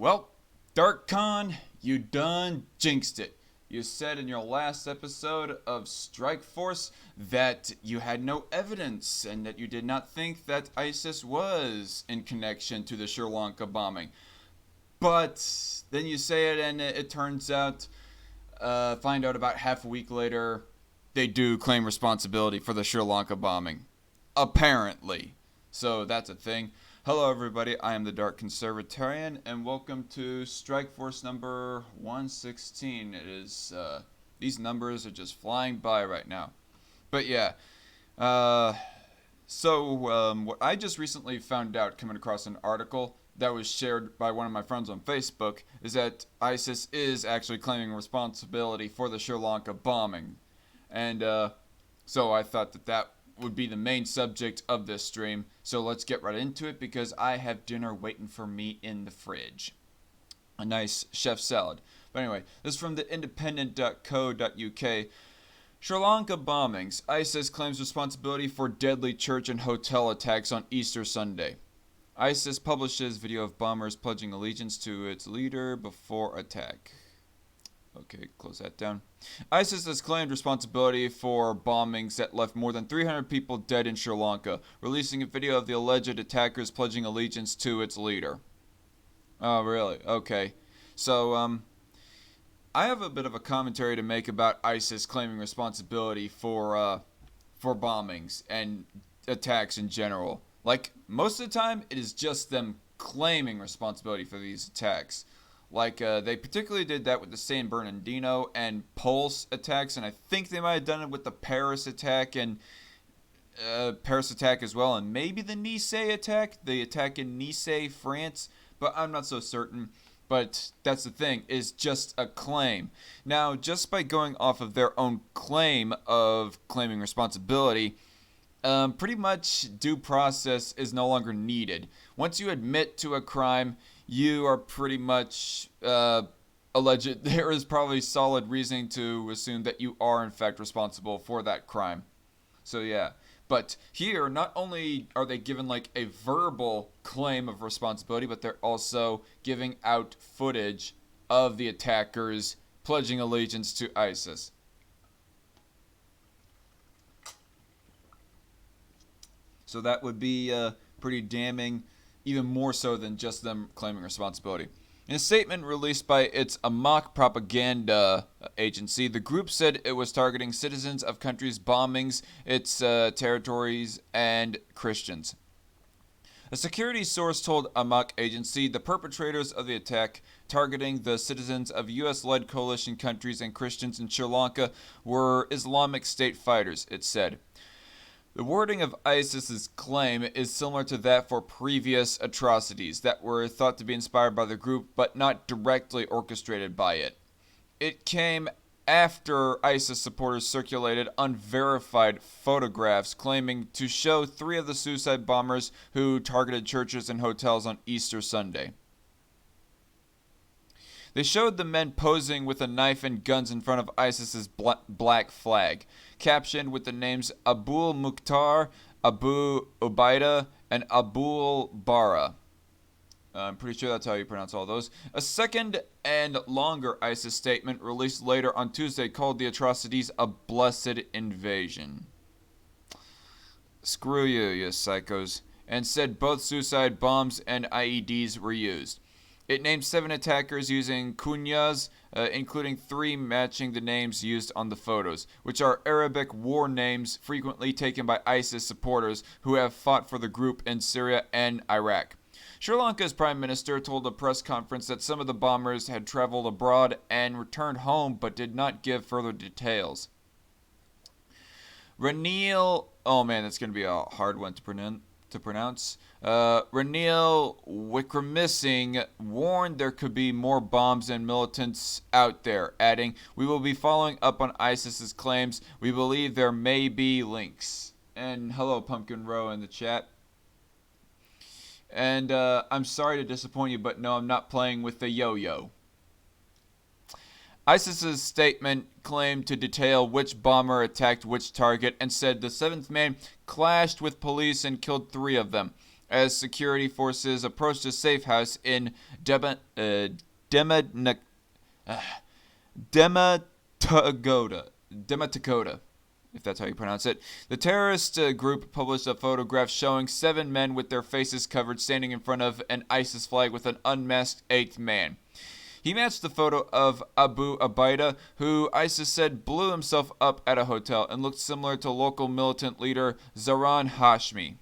Well, Dark Con, you done jinxed it. You said in your last episode of Strike Force that you had no evidence and that you did not think that ISIS was in connection to the Sri Lanka bombing. But then you say it and it turns out, find out about half a week later, they do claim responsibility for the Sri Lanka bombing. Apparently. So that's a thing. Hello, everybody. I am the Dark Conservatarian, and welcome to Strike Force number 116. It is, these numbers are just flying by right now. But yeah, what I just recently found out coming across an article that was shared by one of my friends on Facebook is that ISIS is actually claiming responsibility for the Sri Lanka bombing. And, so I thought that would be the main subject of this stream. So let's get right into it because I have dinner waiting for me in the fridge. A nice chef salad. But anyway, this is from the independent.co.uk. Sri Lanka bombings. ISIS claims responsibility for deadly church and hotel attacks on Easter Sunday. ISIS publishes video of bombers pledging allegiance to its leader before attack. Okay, close that down. ISIS has claimed responsibility for bombings that left more than 300 people dead in Sri Lanka, releasing a video of the alleged attackers pledging allegiance to its leader. Oh, really? Okay. So, I have a bit of a commentary to make about ISIS claiming responsibility for bombings and attacks in general. Like, most of the time, it is just them claiming responsibility for these attacks. Like, they particularly did that with the San Bernardino and Pulse attacks, and I think they might have done it with the Paris attack and Paris attack as well, and maybe the Nice attack, the attack in Nice, France, but I'm not so certain. But that's the thing, is just a claim. Now, just by going off of their own claim of claiming responsibility, pretty much due process is no longer needed. Once you admit to a crime, you are pretty much alleged. There is probably solid reasoning to assume that you are in fact responsible for that crime. So yeah, but here not only are they given like a verbal claim of responsibility, but they're also giving out footage of the attackers pledging allegiance to ISIS. So that would be pretty damning, even more so than just them claiming responsibility. In a statement released by its Amak propaganda agency, the group said it was targeting citizens of countries bombing its territories and Christians. A security source told Amak agency the perpetrators of the attack targeting the citizens of U.S.-led coalition countries and Christians in Sri Lanka were Islamic State fighters, it said. The wording of ISIS's claim is similar to that for previous atrocities that were thought to be inspired by the group but not directly orchestrated by it. It came after ISIS supporters circulated unverified photographs claiming to show 3 of the suicide bombers who targeted churches and hotels on Easter Sunday. They showed the men posing with a knife and guns in front of ISIS's black flag, captioned with the names Abul Mukhtar, Abu Ubaida, and Abul Bara. I'm pretty sure that's how you pronounce all those. A second and longer ISIS statement released later on Tuesday called the atrocities a blessed invasion. Screw you, you psychos. And said both suicide bombs and IEDs were used. It named 7 attackers using kunyas, including 3 matching the names used on the photos, which are Arabic war names frequently taken by ISIS supporters who have fought for the group in Syria and Iraq. Sri Lanka's prime minister told a press conference that some of the bombers had traveled abroad and returned home but did not give further details. Ranil, oh man, that's going to be a hard one to pronounce. Ranil Wickremesinghe warned there could be more bombs and militants out there, adding, "We will be following up on ISIS's claims. We believe there may be links." And hello, Pumpkin Row in the chat. And I'm sorry to disappoint you, but no, I'm not playing with the yo-yo. ISIS's statement claimed to detail which bomber attacked which target and said the 7th man clashed with police and killed 3 of them. as security forces approached a safe house in Dematagoda, if that's how you pronounce it. The terrorist group published a photograph showing 7 men with their faces covered standing in front of an ISIS flag with an unmasked 8th man. He matched the photo of Abu Abaida, who ISIS said blew himself up at a hotel, and looked similar to local militant leader Zaran Hashmi.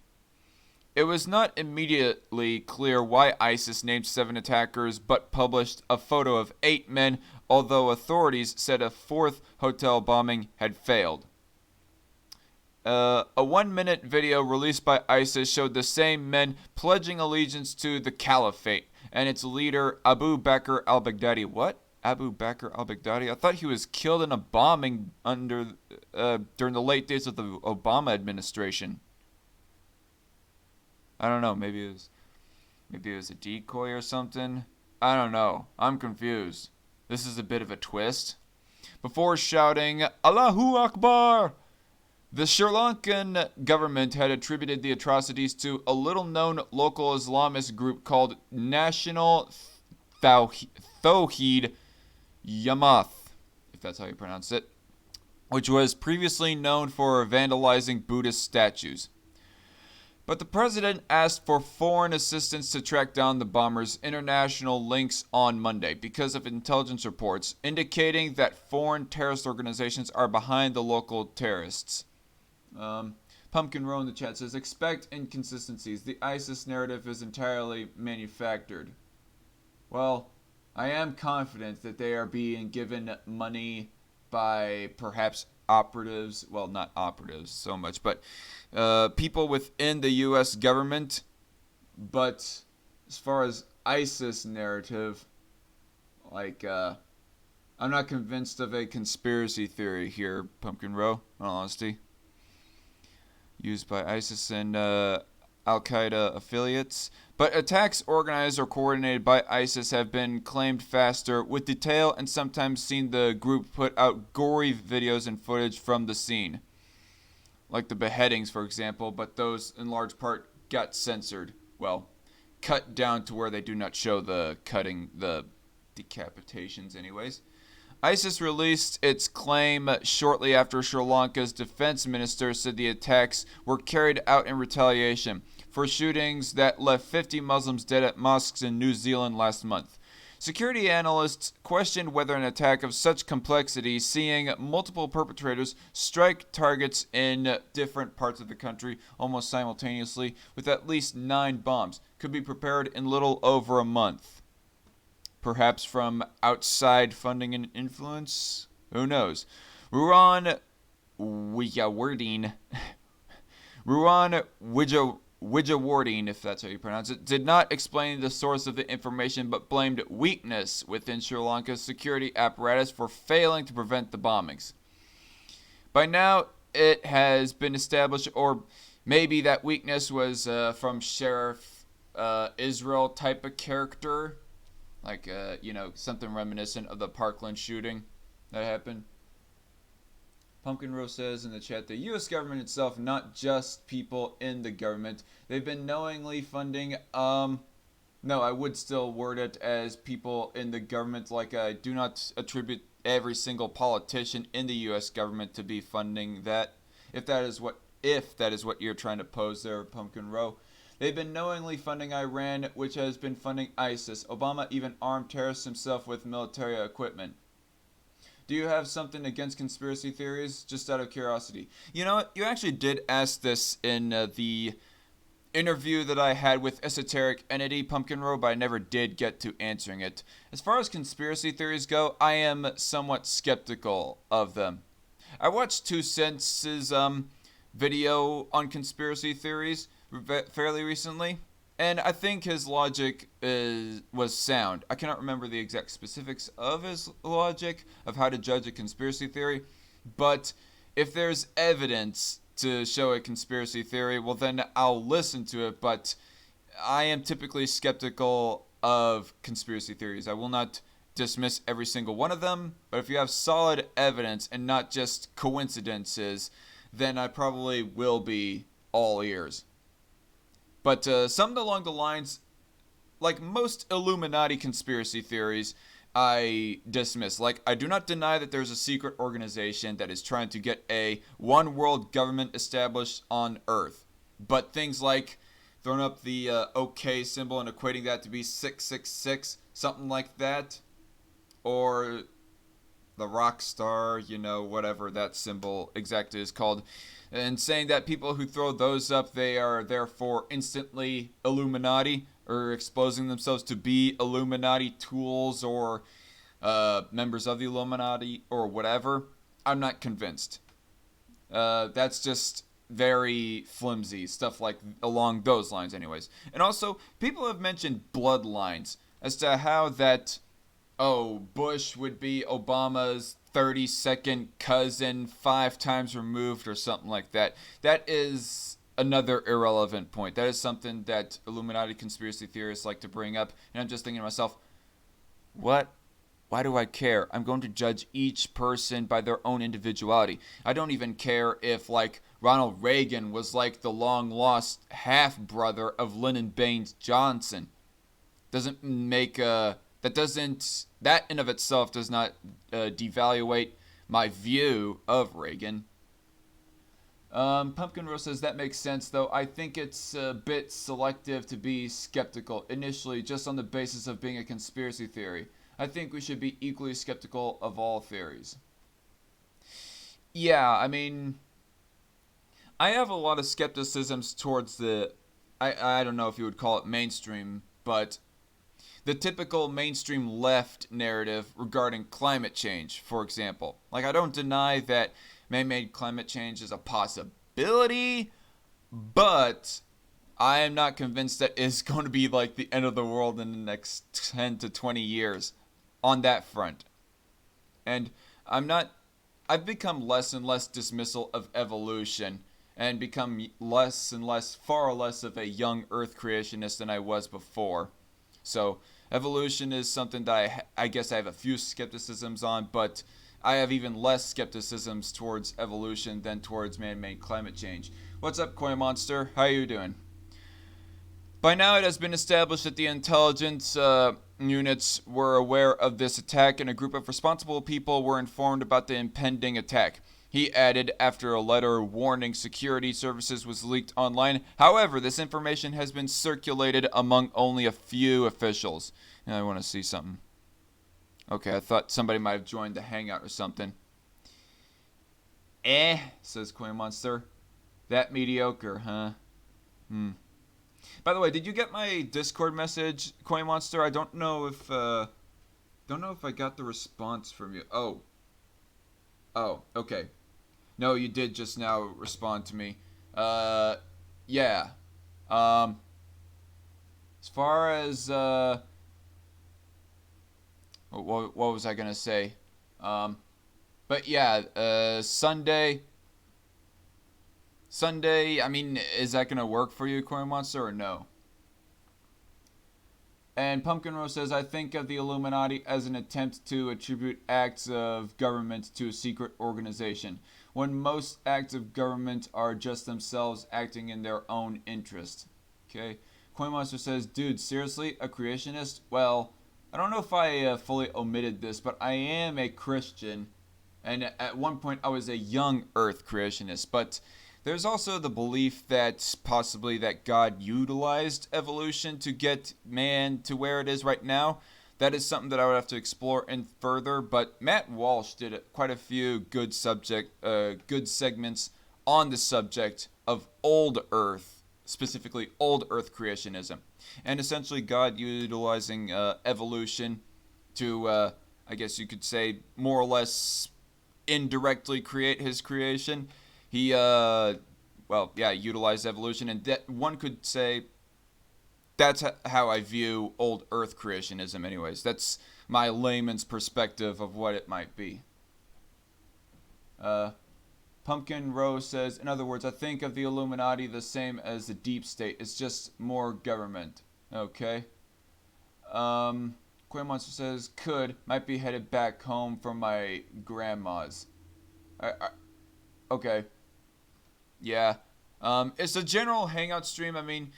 It was not immediately clear why ISIS named 7 attackers but published a photo of 8 men, although authorities said a 4th hotel bombing had failed. A 1-minute video released by ISIS showed the same men pledging allegiance to the caliphate and its leader Abu Bakr al-Baghdadi. What? Abu Bakr al-Baghdadi? I thought he was killed in a bombing during the late days of the Obama administration. I don't know. Maybe it was a decoy or something. I don't know. I'm confused. This is a bit of a twist. Before shouting Allahu Akbar, the Sri Lankan government had attributed the atrocities to a little-known local Islamist group called National Tawheed Jamaat, if that's how you pronounce it, which was previously known for vandalizing Buddhist statues. But the president asked for foreign assistance to track down the bombers' international links on Monday because of intelligence reports indicating that foreign terrorist organizations are behind the local terrorists. Pumpkin Row in the chat says, expect inconsistencies. The ISIS narrative is entirely manufactured. Well, I am confident that they are being given money by perhaps operatives. Well, not operatives so much, but people within the U.S. government. But as far as ISIS narrative, like, I'm not convinced of a conspiracy theory here, Pumpkin Row, in all honesty. Used by ISIS and Al-Qaeda affiliates. But attacks organized or coordinated by ISIS have been claimed faster, with detail, and sometimes seen the group put out gory videos and footage from the scene. Like the beheadings, for example, but those in large part got censored. Well, cut down to where they do not show the decapitations anyways. ISIS released its claim shortly after Sri Lanka's defense minister said the attacks were carried out in retaliation for shootings that left 50 Muslims dead at mosques in New Zealand last month. Security analysts questioned whether an attack of such complexity, seeing multiple perpetrators strike targets in different parts of the country almost simultaneously with at least 9 bombs, could be prepared in little over a month. Perhaps from outside funding and influence? Who knows? Ruan Wijawardene, if that's how you pronounce it, did not explain the source of the information but blamed weakness within Sri Lanka's security apparatus for failing to prevent the bombings. By now, it has been established, or maybe that weakness was from Sheriff Israel type of character. Like, something reminiscent of the Parkland shooting that happened. Pumpkin Rose says in the chat, the U.S. government itself, not just people in the government, they've been knowingly funding, no, I would still word it as people in the government, like I do not attribute every single politician in the U.S. government to be funding that, if that is what you're trying to pose there, Pumpkin Row. They've been knowingly funding Iran, which has been funding ISIS. Obama even armed terrorists himself with military equipment. Do you have something against conspiracy theories? Just out of curiosity. You know what? You actually did ask this in the interview that I had with Esoteric Entity, Pumpkin Row, but I never did get to answering it. As far as conspiracy theories go, I am somewhat skeptical of them. I watched 2 Cents' video on conspiracy theories fairly recently, and I think his logic was sound. I cannot remember the exact specifics of his logic of how to judge a conspiracy theory, but if there's evidence to show a conspiracy theory, well then I'll listen to it, but I am typically skeptical of conspiracy theories. I will not dismiss every single one of them, but if you have solid evidence and not just coincidences, then I probably will be all ears. But something along the lines, like most Illuminati conspiracy theories, I dismiss. Like, I do not deny that there's a secret organization that is trying to get a one world government established on Earth. But things like throwing up the OK symbol and equating that to be 666, something like that, or the rock star, whatever that symbol exactly is called, and saying that people who throw those up, they are therefore instantly Illuminati, or exposing themselves to be Illuminati tools or members of the Illuminati or whatever. I'm not convinced. That's just very flimsy stuff, like along those lines anyways. And also, people have mentioned bloodlines as to how that, Bush would be Obama's 32nd cousin 5 times removed or something like that. That is another irrelevant point. That is something that Illuminati conspiracy theorists like to bring up, and I'm just thinking to myself, what? Why do I care? I'm going to judge each person by their own individuality. I don't even care if, like, Ronald Reagan was like the long lost half brother of Lyndon Baines Johnson. Doesn't make that in of itself does not devaluate my view of Reagan. Pumpkin Rose says that makes sense, though. I think it's a bit selective to be skeptical initially just on the basis of being a conspiracy theory. I think we should be equally skeptical of all theories. Yeah, I mean, I have a lot of skepticisms towards I don't know if you would call it mainstream, but the typical mainstream left narrative regarding climate change, for example. Like, I don't deny that man-made climate change is a possibility, but I am not convinced that it's going to be like the end of the world in the next 10 to 20 years on that front. And I've become less and less dismissal of evolution and become far less of a young earth creationist than I was before. So evolution is something that I guess I have a few skepticisms on, but I have even less skepticisms towards evolution than towards man-made climate change. What's up, Koi Monster? How are you doing? By now, it has been established that the intelligence units were aware of this attack, and a group of responsible people were informed about the impending attack. He added after a letter warning security services was leaked online. However, this information has been circulated among only a few officials. And I want to see something. Okay, I thought somebody might have joined the hangout or something. Says Coin Monster. That mediocre, huh? By the way, did you get my Discord message, Coin Monster? I don't know if I got the response from you. Oh, okay. No, you did just now respond to me. Yeah. As far as what was I gonna say? But yeah, Sunday. I mean, is that gonna work for you, Coin Monster, or no? And Pumpkin Rose says, I think of the Illuminati as an attempt to attribute acts of government to a secret organization, when most acts of government are just themselves acting in their own interest. Okay? Coin Monster says, dude, seriously, a creationist? Well, I don't know if I fully omitted this, but I am a Christian, and at one point I was a young Earth creationist, but there's also the belief that possibly that God utilized evolution to get man to where it is right now. That is something that I would have to explore in further, but Matt Walsh did quite a few good segments on the subject of old Earth, specifically old Earth creationism, and essentially God utilizing evolution to, I guess you could say, more or less indirectly create his creation. He, utilized evolution, and that one could say that's how I view old Earth creationism anyways. That's my layman's perspective of what it might be. Pumpkin Rose says, in other words, I think of the Illuminati the same as the deep state. It's just more government. Okay. Quay Monster says, might be headed back home from my grandma's. Okay. Yeah. It's a general hangout stream. I mean,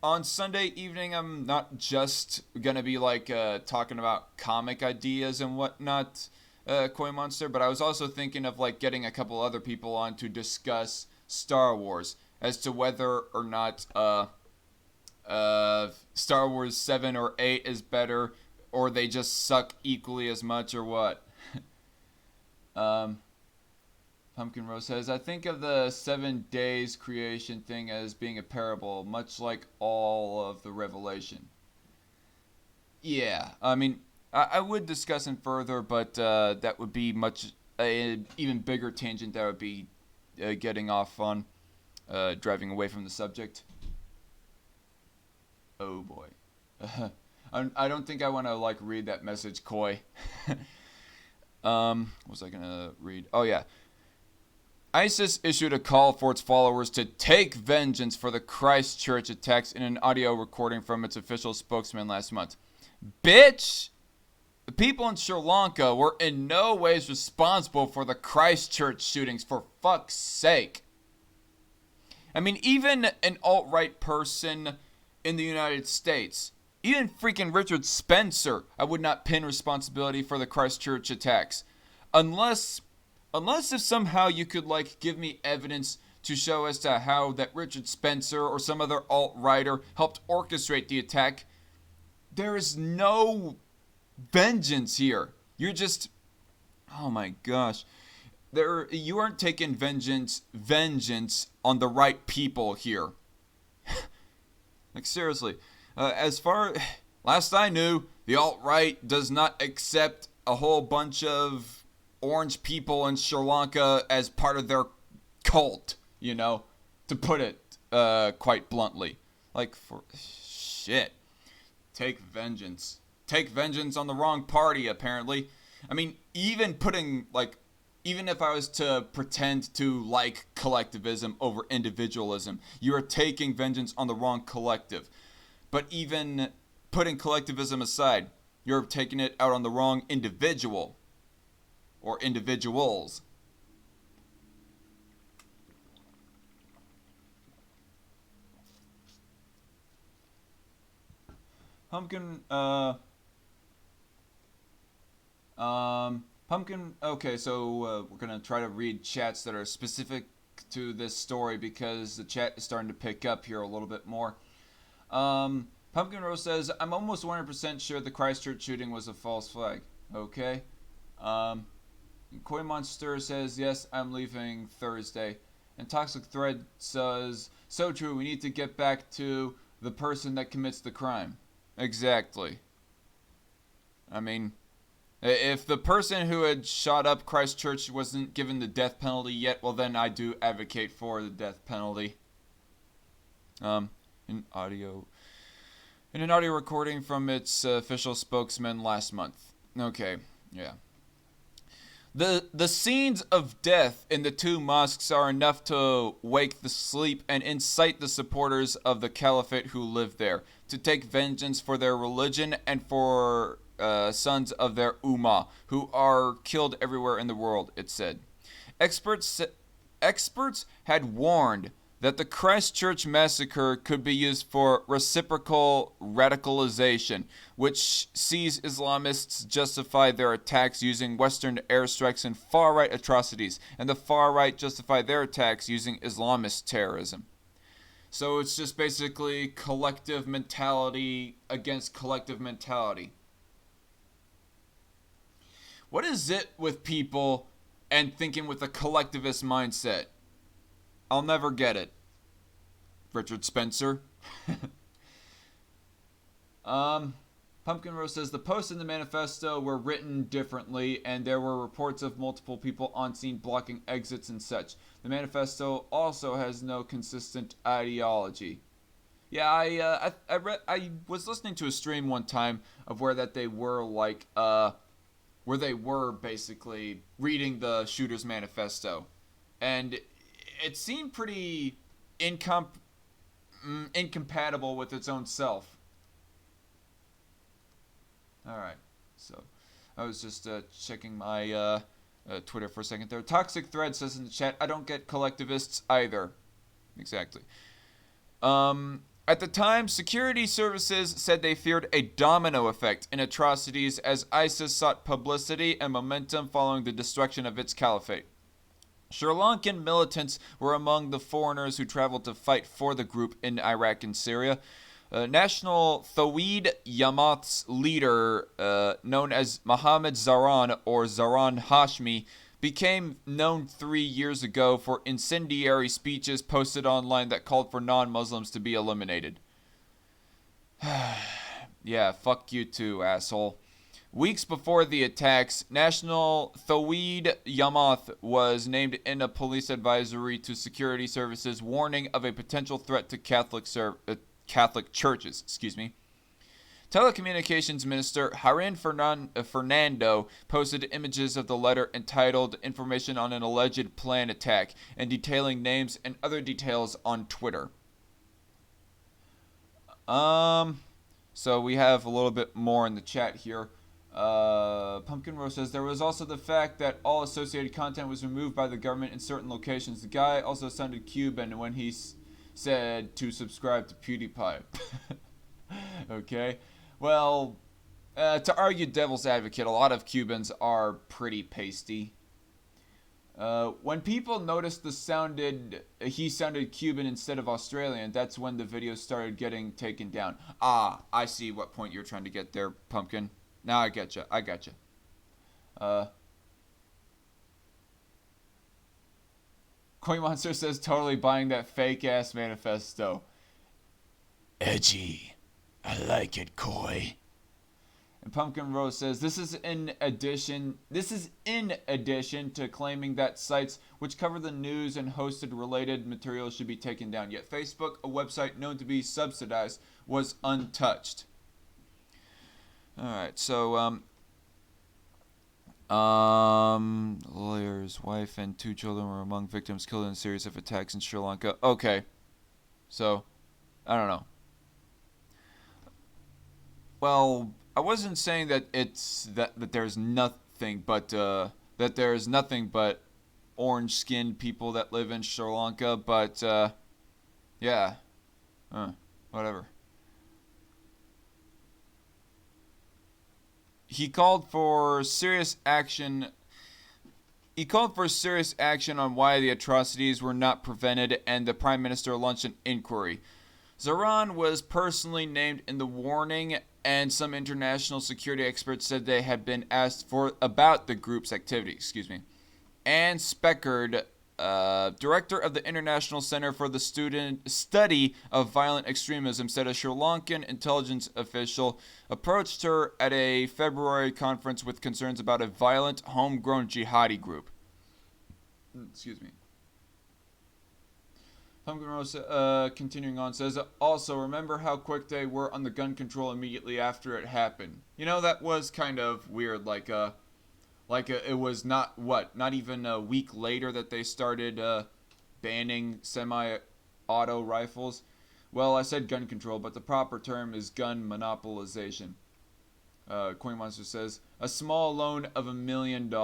On Sunday evening, I'm not just gonna be like talking about comic ideas and whatnot, Koi Monster, but I was also thinking of like getting a couple other people on to discuss Star Wars as to whether or not Star Wars 7 or 8 is better, or they just suck equally as much, or what. um, Pumpkin Rose says, I think of the 7 days creation thing as being a parable, much like all of the Revelation. Yeah, I mean, I would discuss it further, but that would be much even bigger tangent that would be getting off on, driving away from the subject. Oh boy. I don't think I want to like read that message, Koi. What was I gonna read? Oh yeah. ISIS issued a call for its followers to take vengeance for the Christchurch attacks in an audio recording from its official spokesman last month. Bitch! The people in Sri Lanka were in no ways responsible for the Christchurch shootings, for fuck's sake. I mean, even an alt-right person in the United States, even freaking Richard Spencer, I would not pin responsibility for the Christchurch attacks. Unless if somehow you could like give me evidence to show as to how that Richard Spencer or some other alt-righter helped orchestrate the attack, there is no vengeance here. You're just, oh my gosh. You aren't taking vengeance on the right people here. Like seriously, last I knew, the alt-right does not accept a whole bunch of orange people in Sri Lanka as part of their cult, to put it quite bluntly. Like, for shit. Take vengeance on the wrong party, apparently. I mean, even if I was to pretend to like collectivism over individualism, you are taking vengeance on the wrong collective. But even putting collectivism aside, you're taking it out on the wrong individual. Or individuals. Pumpkin, okay, so we're gonna try to read chats that are specific to this story because the chat is starting to pick up here a little bit more. Pumpkin Rose says, I'm almost 100% sure the Christchurch shooting was a false flag. Okay. Koi Monster says, yes, I'm leaving Thursday. And Toxic Thread says, so true, we need to get back to the person that commits the crime. Exactly. I mean, if the person who had shot up Christchurch wasn't given the death penalty yet, well then I do advocate for the death penalty. In an audio recording from its official spokesman last month. Okay, yeah. The scenes of death in the two mosques are enough to wake the sleep and incite the supporters of the caliphate who live there to take vengeance for their religion and for sons of their ummah who are killed everywhere in the world, it said. Experts had warned that the Christchurch massacre could be used for reciprocal radicalization, which sees Islamists justify their attacks using Western airstrikes and far-right atrocities, and the far-right justify their attacks using Islamist terrorism. So it's just basically collective mentality against collective mentality. What is it with people and thinking with a collectivist mindset? I'll never get it. Richard Spencer. Pumpkin Rose says, the posts in the manifesto were written differently, and there were reports of multiple people on scene blocking exits and such. The manifesto also has no consistent ideology. Yeah, I was listening to a stream one time of where they were basically reading the shooter's manifesto, and it seemed pretty incompatible with its own self. Alright, so I was just checking my Twitter for a second there. Toxic Thread says in the chat, I don't get collectivists either. Exactly. At the time, security services said they feared a domino effect in atrocities as ISIS sought publicity and momentum following the destruction of its caliphate. Sri Lankan militants were among the foreigners who traveled to fight for the group in Iraq and Syria. National Tawhid Jamaat's leader, known as Mohammed Zaran or Zaran Hashmi, became known 3 years ago for incendiary speeches posted online that called for non-Muslims to be eliminated. Yeah, fuck you too, asshole. Weeks before the attacks, National Tawhid Jamaat was named in a police advisory to security services warning of a potential threat to Catholic churches. Telecommunications Minister Harin Fernando posted images of the letter entitled Information on an Alleged Planned Attack and detailing names and other details on Twitter. So we have a little bit more in the chat here. Pumpkin Rose says there was also the fact that all associated content was removed by the government in certain locations. The guy also sounded Cuban when he said to subscribe to PewDiePie. Okay. Well, to argue devil's advocate, a lot of Cubans are pretty pasty. When people noticed he sounded Cuban instead of Australian, that's when the videos started getting taken down. Ah, I see what point you're trying to get there, Pumpkin. Now I getcha. Coin Monster says totally buying that fake ass manifesto. Edgy. I like it, Koi. And Pumpkin Rose says this is in addition to claiming that sites which cover the news and hosted related materials should be taken down. Yet Facebook, a website known to be subsidized, was untouched. Alright, so lawyer's wife and 2 children were among victims killed in a series of attacks in Sri Lanka. Okay. So, I don't know. Well, I wasn't saying that it's that there's nothing but orange-skinned people that live in Sri Lanka, but yeah. Whatever. He called for serious action on why the atrocities were not prevented, and the Prime Minister launched an inquiry. Zaran was personally named in the warning, and some international security experts said they had been asked about the group's activity. Anne Speckard, director of the International Center for the Study of Violent Extremism, said a Sri Lankan intelligence official approached her at a February conference with concerns about a violent, homegrown jihadi group. Pumpkin Rose, continuing on, says, also, remember how quick they were on the gun control immediately after it happened. You know, that was kind of weird, it was not even a week later that they started banning semi-auto rifles. Well, I said gun control, but the proper term is gun monopolization. Coin Monster says, a small loan of $1 million.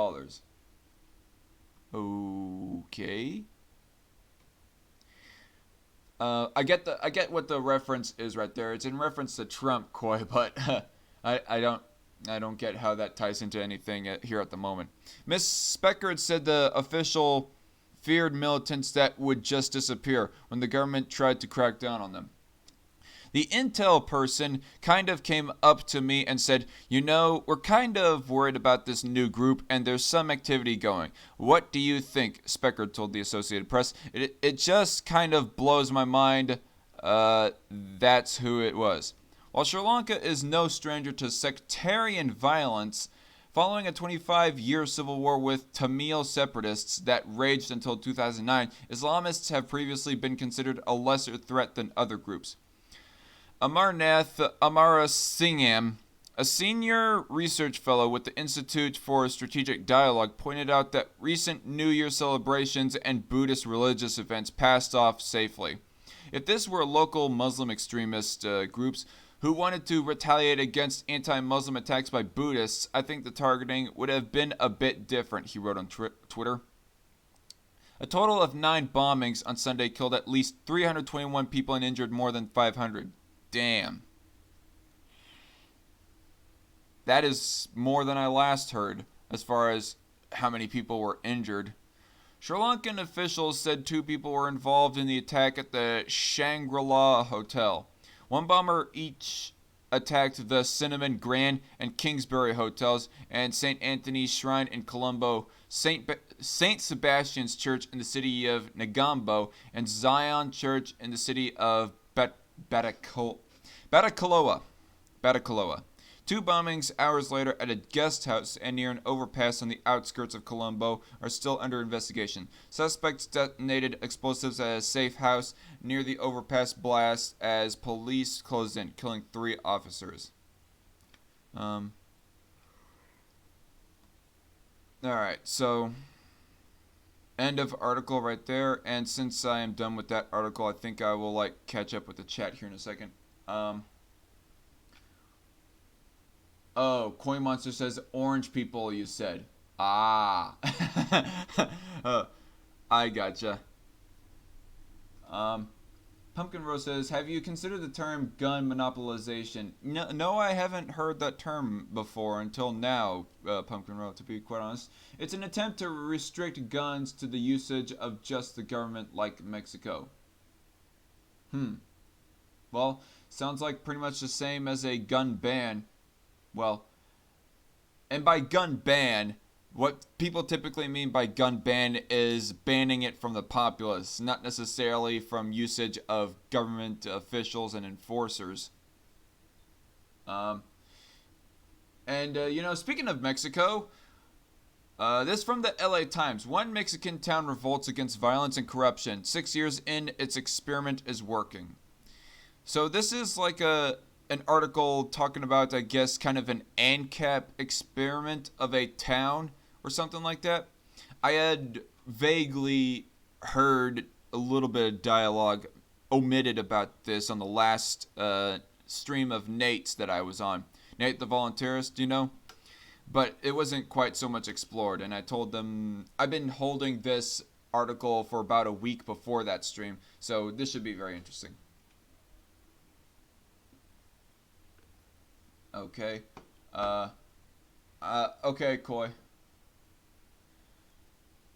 Okay. I get what the reference is right there. It's in reference to Trump, Koi, but I don't get how that ties into anything here at the moment. Miss Speckard said the official feared militants that would just disappear when the government tried to crack down on them. The intel person kind of came up to me and said, we're kind of worried about this new group and there's some activity going. What do you think? Speckard told the Associated Press. It just kind of blows my mind that's who it was. While Sri Lanka is no stranger to sectarian violence, following a 25-year civil war with Tamil separatists that raged until 2009, Islamists have previously been considered a lesser threat than other groups. Amarnath Amarasingham, a senior research fellow with the Institute for Strategic Dialogue, pointed out that recent New Year celebrations and Buddhist religious events passed off safely. If this were local Muslim extremist groups who wanted to retaliate against anti-Muslim attacks by Buddhists, I think the targeting would have been a bit different, he wrote on Twitter. A total of 9 bombings on Sunday killed at least 321 people and injured more than 500. Damn. That is more than I last heard as far as how many people were injured. Sri Lankan officials said 2 people were involved in the attack at the Shangri-La Hotel. One bomber each attacked the Cinnamon, Grand, and Kingsbury hotels and St. Anthony's Shrine in Colombo, St. Sebastian's Church in the city of Negombo, and Zion Church in the city of Batacaloa. 2 bombings hours later at a guest house and near an overpass on the outskirts of Colombo are still under investigation. Suspects detonated explosives at a safe house near the overpass blast as police closed in, killing 3 officers. Alright, so end of article right there. And since I am done with that article, I think I will catch up with the chat here in a second. Oh, Coin Monster says orange people, you said. Ah. I gotcha. Pumpkin Rose says, have you considered the term gun monopolization? No, I haven't heard that term before until now, Pumpkin Rose, to be quite honest. It's an attempt to restrict guns to the usage of just the government like Mexico. Well, sounds like pretty much the same as a gun ban. Well, and by gun ban, what people typically mean by gun ban is banning it from the populace, not necessarily from usage of government officials and enforcers. Speaking of Mexico, this from the LA Times. One Mexican town revolts against violence and corruption. 6 years in, its experiment is working. So this is like an article talking about, I guess, kind of an ANCAP experiment of a town or something like that. I had vaguely heard a little bit of dialogue omitted about this on the last stream of Nate's that I was on. Nate the Volunteerist, But it wasn't quite so much explored, and I told them I've been holding this article for about a week before that stream, so this should be very interesting. Okay. Okay, Koi.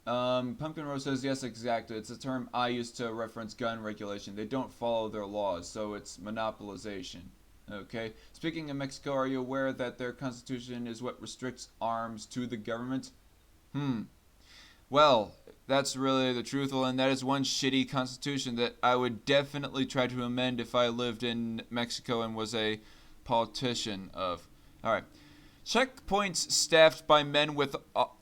Pumpkin Rose says, yes, exactly. It's a term I use to reference gun regulation. They don't follow their laws, so it's monopolization. Okay. Speaking of Mexico, are you aware that their constitution is what restricts arms to the government? Well, that's really the truth, and that is one shitty constitution that I would definitely try to amend if I lived in Mexico and was a politician of. Alright. Checkpoints staffed by men with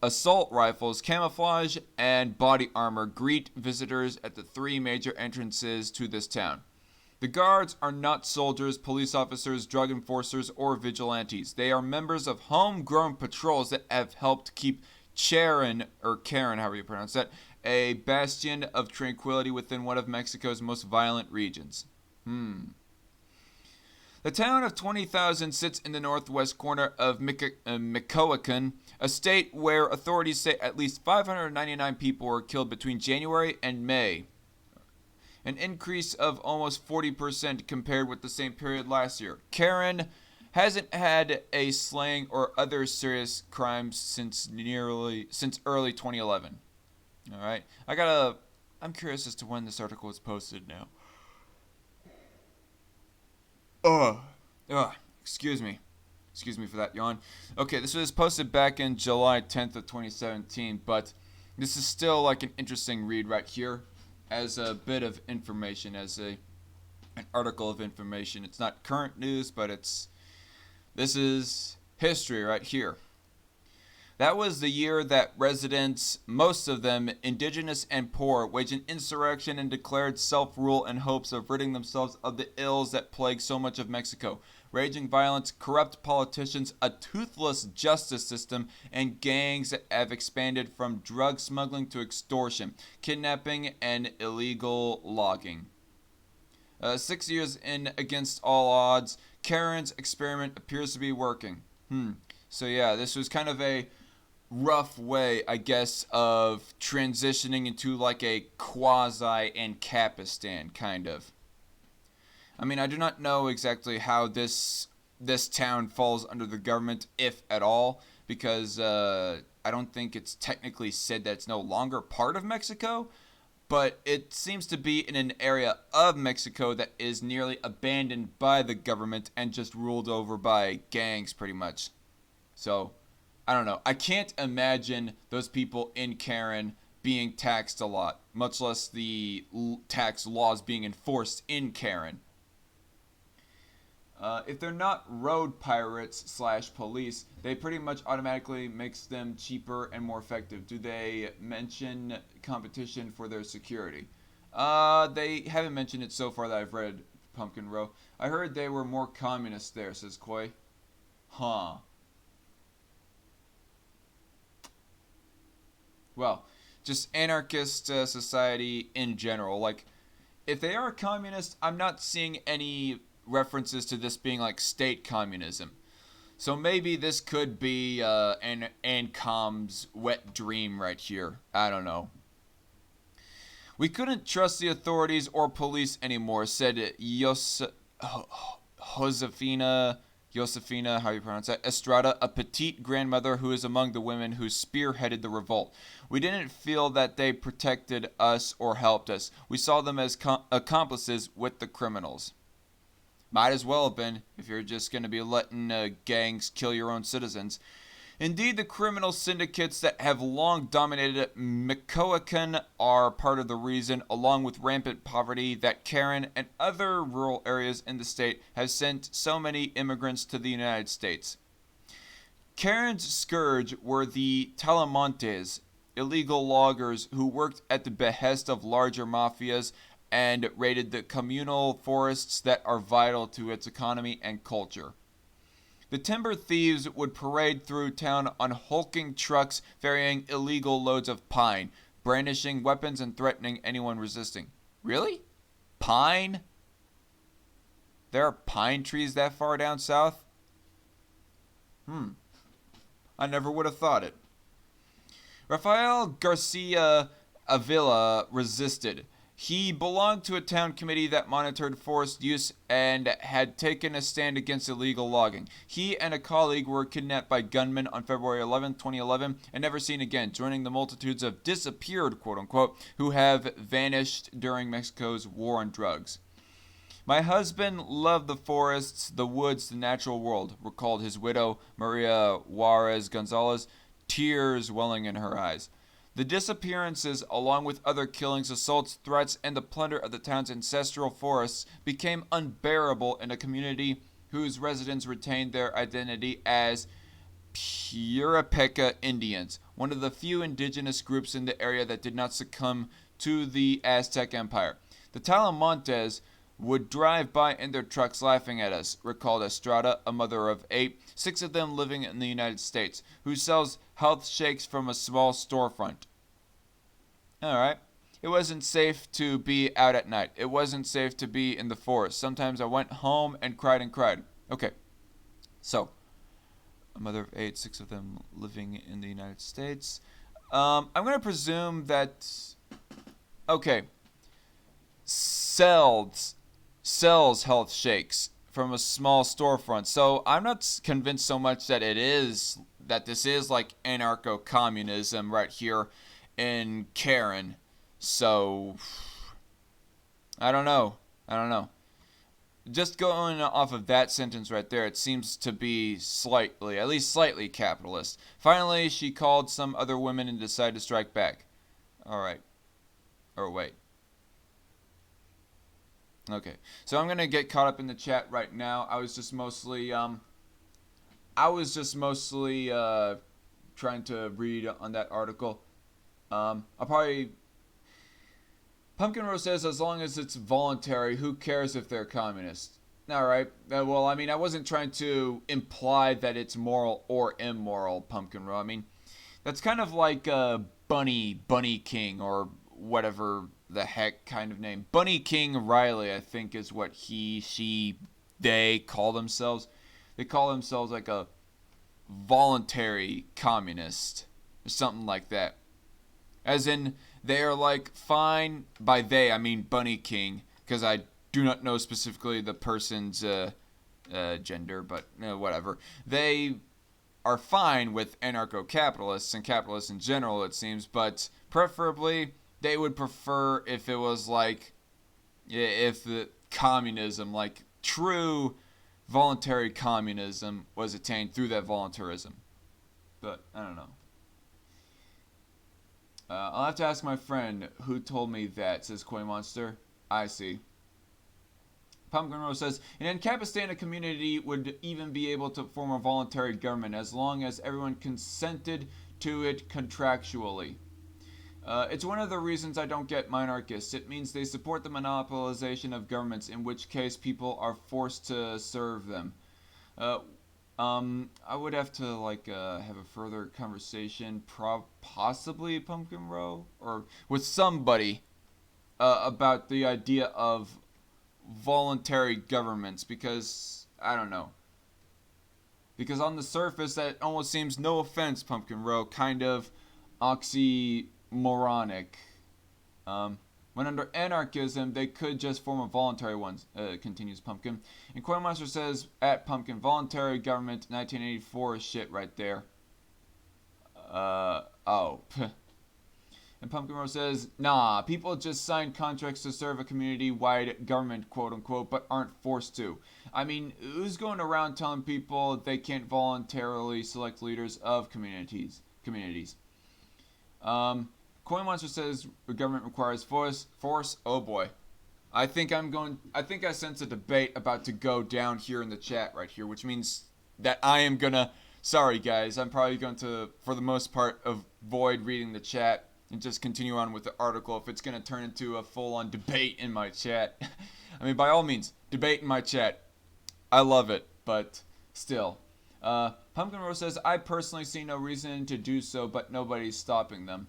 assault rifles, camouflage, and body armor greet visitors at the 3 major entrances to this town. The guards are not soldiers, police officers, drug enforcers, or vigilantes. They are members of homegrown patrols that have helped keep Karen, however you pronounce that, a bastion of tranquility within one of Mexico's most violent regions. The town of 20,000 sits in the northwest corner of Michoacan, a state where authorities say at least 599 people were killed between January and May, an increase of almost 40% compared with the same period last year. Karen hasn't had a slaying or other serious crimes since early 2011. All right, I'm curious as to when this article was posted now. Excuse me for that yawn. Okay, this was posted back in July 10th of 2017, but this is still like an interesting read right here as a bit of information, as an article of information. It's not current news, but this is history right here. That was the year that residents, most of them indigenous and poor, waged an insurrection and declared self-rule in hopes of ridding themselves of the ills that plague so much of Mexico. Raging violence, corrupt politicians, a toothless justice system, and gangs that have expanded from drug smuggling to extortion, kidnapping, and illegal logging. 6 years in, against all odds, Karen's experiment appears to be working. So yeah, this was kind of a rough way, I guess, of transitioning into like a quasi-Ancapistan kind of. I mean, I do not know exactly how this town falls under the government, if at all, because I don't think it's technically said that it's no longer part of Mexico, but it seems to be in an area of Mexico that is nearly abandoned by the government and just ruled over by gangs, pretty much. So, I don't know. I can't imagine those people in Karen being taxed a lot, much less the tax laws being enforced in Karen. If they're not road pirates slash police, they pretty much automatically makes them cheaper and more effective. Do they mention competition for their security? They haven't mentioned it so far that I've read, Pumpkin Row. I heard they were more communist there, says Koi. Huh. Well, just anarchist society in general. Like, if they are communist, I'm not seeing any references to this being like state communism. So maybe this could be Ancom's wet dream right here. I don't know. We couldn't trust the authorities or police anymore, said Josefina, how you pronounce that, Estrada, a petite grandmother who is among the women who spearheaded the revolt. We didn't feel that they protected us or helped us. We saw them as accomplices with the criminals. Might as well have been, if you're just going to be letting gangs kill your own citizens. Indeed, the criminal syndicates that have long dominated Michoacan are part of the reason, along with rampant poverty, that Karen and other rural areas in the state have sent so many immigrants to the United States. Karen's scourge were the Talamontes, illegal loggers who worked at the behest of larger mafias and raided the communal forests that are vital to its economy and culture. The timber thieves would parade through town on hulking trucks ferrying illegal loads of pine, brandishing weapons and threatening anyone resisting. Really? Pine? There are pine trees that far down south? I never would have thought it. Rafael Garcia Avila resisted. He belonged to a town committee that monitored forest use and had taken a stand against illegal logging. He and a colleague were kidnapped by gunmen on February 11, 2011, and never seen again, joining the multitudes of disappeared, quote-unquote, who have vanished during Mexico's war on drugs. My husband loved the forests, the woods, the natural world, recalled his widow, Maria Juarez Gonzalez, tears welling in her eyes. The disappearances, along with other killings, assaults, threats, and the plunder of the town's ancestral forests, became unbearable in a community whose residents retained their identity as Purapeca Indians, one of the few indigenous groups in the area that did not succumb to the Aztec Empire. The Talamontes would drive by in their trucks laughing at us, recalled Estrada, a mother of 8, 6 of them living in the United States, who sells health shakes from a small storefront. Alright. It wasn't safe to be out at night. It wasn't safe to be in the forest. Sometimes I went home and cried and cried. Okay. So, a mother of 8, 6 of them living in the United States. I'm going to presume that... Okay. Sells health shakes from a small storefront. So I'm not convinced so much that this is like anarcho-communism right here in Karen. So I don't know. Just going off of that sentence right there, it seems to be at least slightly capitalist. Finally, she called some other women and decided to strike back. Alright. Or wait. Okay, so I'm gonna get caught up in the chat right now. I was just mostly trying to read on that article. I'll probably... Pumpkin Rose says, as long as it's voluntary, who cares if they're communist? Alright, well, I mean, I wasn't trying to imply that it's moral or immoral, Pumpkin Rose. I mean, that's kind of like Bunny King, or whatever the heck kind of name. Bunny King Riley, I think, is what they call themselves. They call themselves like a voluntary communist. something like that. As in, they are like fine. By they, I mean Bunny King, because I do not know specifically the person's gender, but whatever. They are fine with anarcho-capitalists and capitalists in general, it seems, but preferably they would prefer if it was like, if the communism, like true voluntary communism, was attained through that voluntarism. But I don't know. I'll have to ask my friend who told me that, says Koi Monster. I see. Pumpkin Rose says, in Kapistan, a community would even be able to form a voluntary government as long as everyone consented to it contractually. It's one of the reasons I don't get minarchists. It means they support the monopolization of governments, in which case people are forced to serve them. I would have to have a further conversation, possibly Pumpkin Row, or with somebody about the idea of voluntary governments, because I don't know. Because on the surface, that almost seems, no offense, Pumpkin Row, kind of oxymoronic. When under anarchism, they could just form a voluntary one, continues Pumpkin. And Coinmaster says, at Pumpkin, voluntary government, 1984 shit right there. Oh. And Pumpkin Rose says, nah, people just sign contracts to serve a community-wide government, quote-unquote, but aren't forced to. I mean, who's going around telling people they can't voluntarily select leaders of communities? Coin Monster says the government requires force. Oh boy. I think I sense a debate about to go down here in the chat right here, which means that I am gonna, sorry guys, I'm probably going to, for the most part, avoid reading the chat and just continue on with the article if it's gonna turn into a full-on debate in my chat. I mean, by all means, debate in my chat. I love it, but still. Pumpkin Rose says, I personally see no reason to do so, but nobody's stopping them.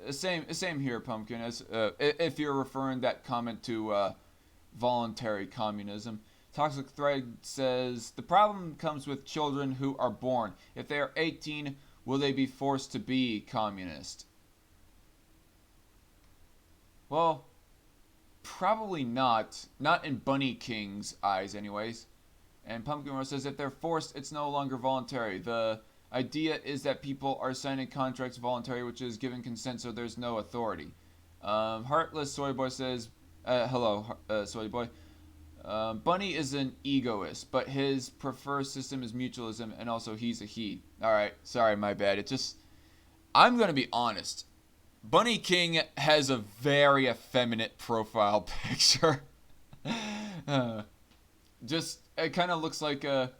Same here, Pumpkin. As if you're referring that comment to voluntary communism. Toxic Thread says, the problem comes with children who are born. If they are 18, will they be forced to be communist? Well, probably not. Not in Bunny King's eyes, anyways. And Pumpkin Rose says, if they're forced, it's no longer voluntary. The idea is that people are signing contracts voluntary, which is giving consent, so there's no authority. Heartless Soy Boy says, hello, Soy Boy. Bunny is an egoist, but his preferred system is mutualism, and also he's a he. Alright, sorry, my bad. I'm gonna be honest. Bunny King has a very effeminate profile picture. It kind of looks like a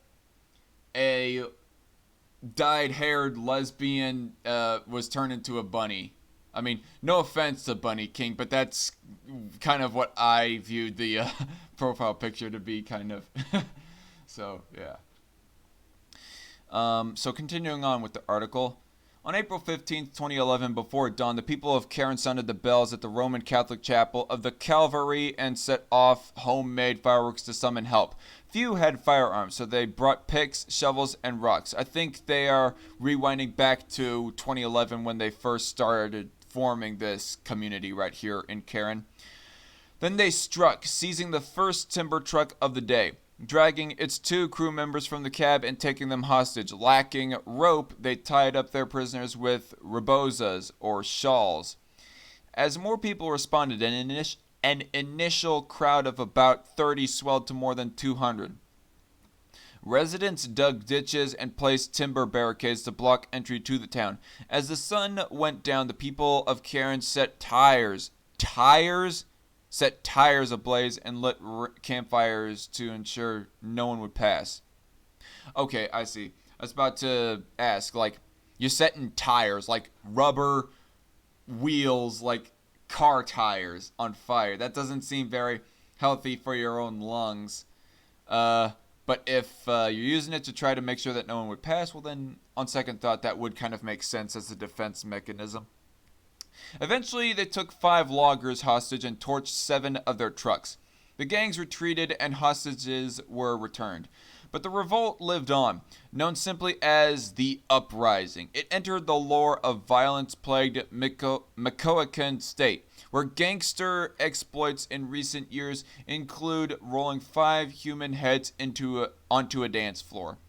dyed-haired lesbian was turned into a bunny. I mean, no offense to Bunny King, but that's kind of what I viewed the profile picture to be, kind of. So, yeah. So continuing on with the article. On April 15th, 2011, before dawn, the people of Karen sounded the bells at the Roman Catholic Chapel of the Calvary and set off homemade fireworks to summon help. Few had firearms, so they brought picks, shovels, and rocks. I think they are rewinding back to 2011 when they first started forming this community right here in Karen. Then they struck, seizing the first timber truck of the day, dragging its 2 crew members from the cab and taking them hostage. Lacking rope, they tied up their prisoners with rebozas, or shawls. As more people responded, an initial crowd of about 30 swelled to more than 200. Residents dug ditches and placed timber barricades to block entry to the town. As the sun went down, the people of Karen set tires ablaze and lit campfires to ensure no one would pass. Okay, I see. I was about to ask, you're setting tires, rubber wheels, car tires on fire. That doesn't seem very healthy for your own lungs. But if you're using it to try to make sure that no one would pass, well then, on second thought, that would kind of make sense as a defense mechanism. Eventually, they took 5 loggers hostage and torched 7 of their trucks. The gangs retreated and hostages were returned. But the revolt lived on, known simply as the Uprising. It entered the lore of violence-plagued Macoacan state, where gangster exploits in recent years include rolling 5 human heads onto a dance floor.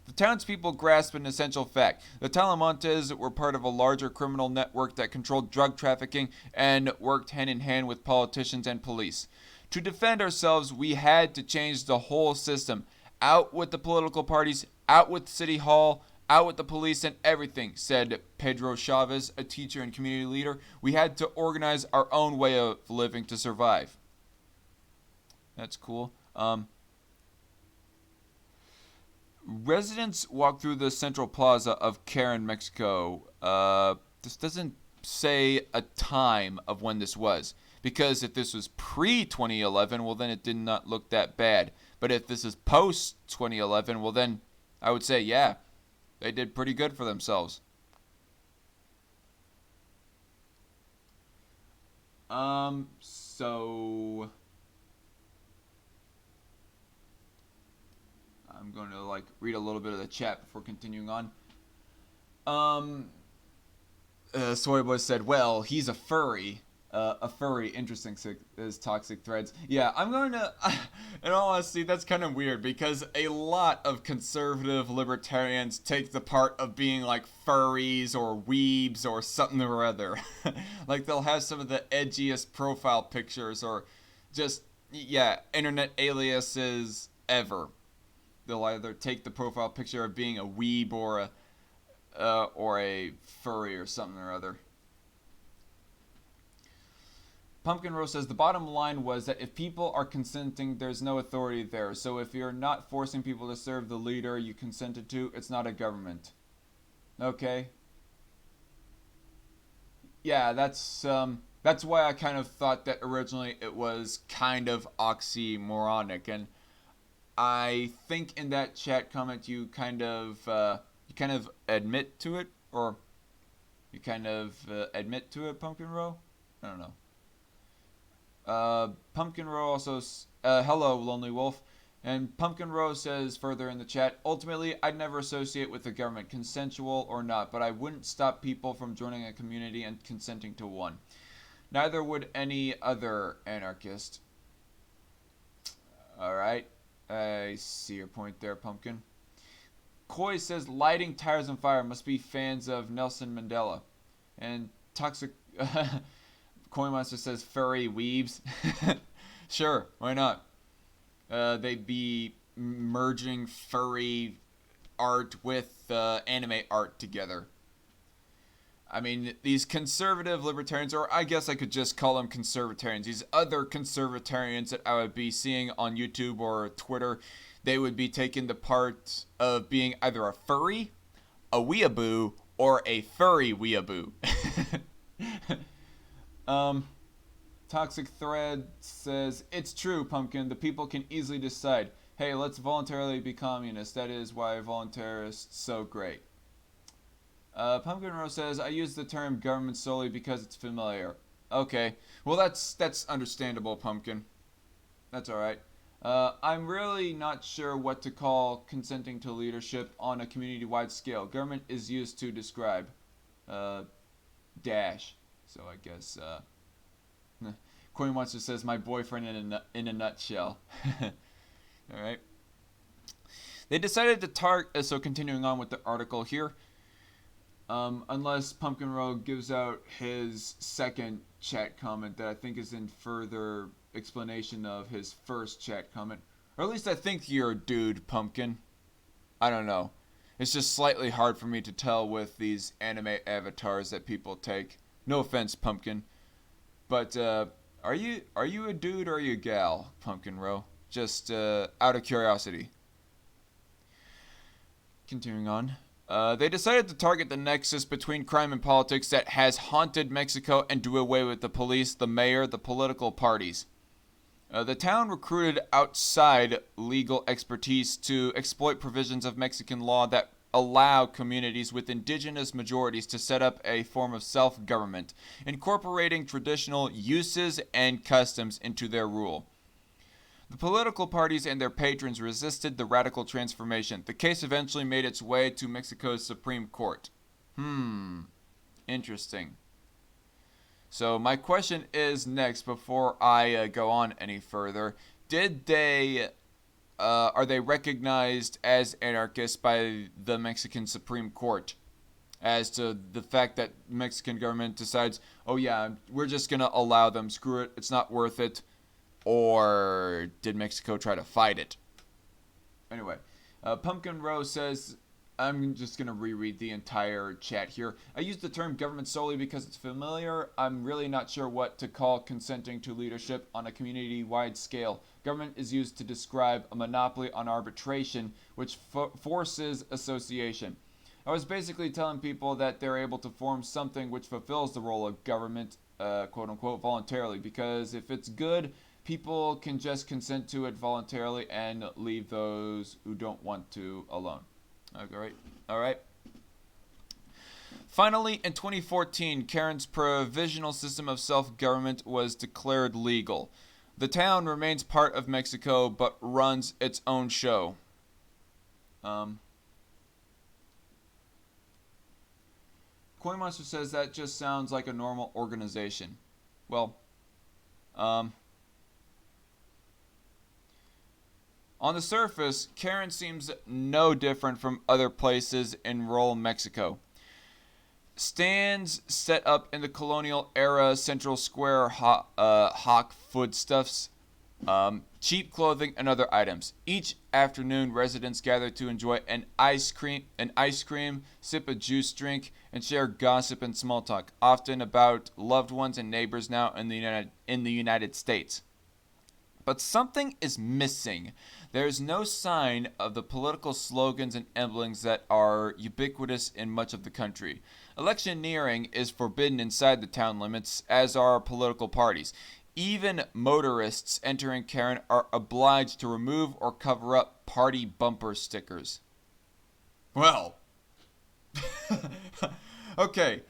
The townspeople grasped an essential fact. The Talamantes were part of a larger criminal network that controlled drug trafficking and worked hand in hand with politicians and police. To defend ourselves, we had to change the whole system. Out with the political parties, out with City Hall, out with the police and everything, said Pedro Chavez, a teacher and community leader. We had to organize our own way of living to survive. That's cool. Residents walk through the central plaza of Karen, Mexico. This doesn't say a time of when this was, because if this was pre-2011, well, then it did not look that bad. But if this is post-2011, well, then I would say, yeah, they did pretty good for themselves. So I'm going to read a little bit of the chat before continuing on. Soyboy said, well, he's a furry. Interesting is toxic threads. Yeah, I'm going to, in all honesty, that's kind of weird because a lot of conservative libertarians take the part of being like furries or weebs or something or other. Like they'll have some of the edgiest profile pictures or just, yeah, internet aliases ever. They'll either take the profile picture of being a weeb or a furry or something or other. Pumpkin Rose says, the bottom line was that if people are consenting, there's no authority there. So if you're not forcing people to serve the leader you consented to, it's not a government. Okay. Yeah, that's why I kind of thought that originally it was kind of oxymoronic. And I think in that chat comment you kind of admit to it, or you kind of admit to it, Pumpkin Row? I don't know. Pumpkin Row also, hello, Lonely Wolf. And Pumpkin Row says further in the chat, ultimately, I'd never associate with the government, consensual or not, but I wouldn't stop people from joining a community and consenting to one. Neither would any other anarchist. Alright, I see your point there, Pumpkin. Koi says, lighting tires on fire must be fans of Nelson Mandela. And Toxic... Coin Monster says furry weebs. Sure, why not? They'd be merging furry art with anime art together. I mean, these conservative libertarians, or I guess I could just call them conservatarians, these other conservatarians that I would be seeing on YouTube or Twitter, they would be taking the part of being either a furry, a weeaboo, or a furry weeaboo. Toxic Thread says, it's true, Pumpkin. The people can easily decide, hey, let's voluntarily be communist. That is why voluntarists so great. Pumpkin Rose says, I use the term government solely because it's familiar. Okay. Well, that's understandable, Pumpkin. That's alright. I'm really not sure what to call consenting to leadership on a community-wide scale. Government is used to describe. Dash. So I guess, Coin Monster says, my boyfriend in a nutshell. Alright. They decided to target, so continuing on with the article here, unless Pumpkin Rogue gives out his second chat comment that I think is in further explanation of his first chat comment. Or at least I think you're a dude, Pumpkin. I don't know. It's just slightly hard for me to tell with these anime avatars that people take. No offense, Pumpkin. But, are you a dude or are you a gal, Pumpkin Row? Just, out of curiosity. Continuing on. They decided to target the nexus between crime and politics that has haunted Mexico and do away with the police, the mayor, the political parties. The town recruited outside legal expertise to exploit provisions of Mexican law that allow communities with indigenous majorities to set up a form of self-government, incorporating traditional uses and customs into their rule. The political parties and their patrons resisted the radical transformation. The case eventually made its way to Mexico's Supreme Court. Interesting. So my question is next, before I go on any further, are they recognized as anarchists by the Mexican Supreme Court? As to the fact that Mexican government decides, oh yeah, we're just gonna allow them, screw it, it's not worth it. Or did Mexico try to fight it? Anyway, Pumpkin Rose says, I'm just going to reread the entire chat here. I use the term government solely because it's familiar. I'm really not sure what to call consenting to leadership on a community-wide scale. Government is used to describe a monopoly on arbitration, which forces association. I was basically telling people that they're able to form something which fulfills the role of government, quote-unquote, voluntarily, because if it's good, people can just consent to it voluntarily and leave those who don't want to alone. All right. Finally, in 2014, Karen's provisional system of self-government was declared legal. The town remains part of Mexico, but runs its own show. Coin Monster says that just sounds like a normal organization. Well, on the surface, Karen seems no different from other places in rural Mexico. Stands set up in the colonial era Central Square hawk foodstuffs, cheap clothing, and other items. Each afternoon, residents gather to enjoy an ice cream, sip a juice drink, and share gossip and small talk, often about loved ones and neighbors now in the United States. But something is missing. There is no sign of the political slogans and emblems that are ubiquitous in much of the country. Electioneering is forbidden inside the town limits, as are political parties. Even motorists entering Karen are obliged to remove or cover up party bumper stickers. Well, okay.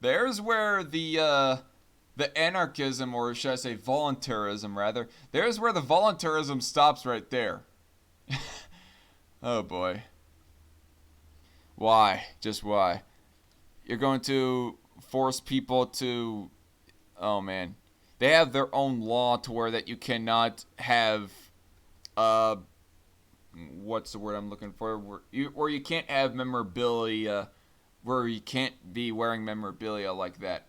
There's where the anarchism, or should I say voluntarism rather, there's where the voluntarism stops right there. Oh boy. Why? Just why? You're going to force people to, oh man. They have their own law to where that you cannot have, what's the word I'm looking for? Where you can't have memorabilia, where you can't be wearing memorabilia like that.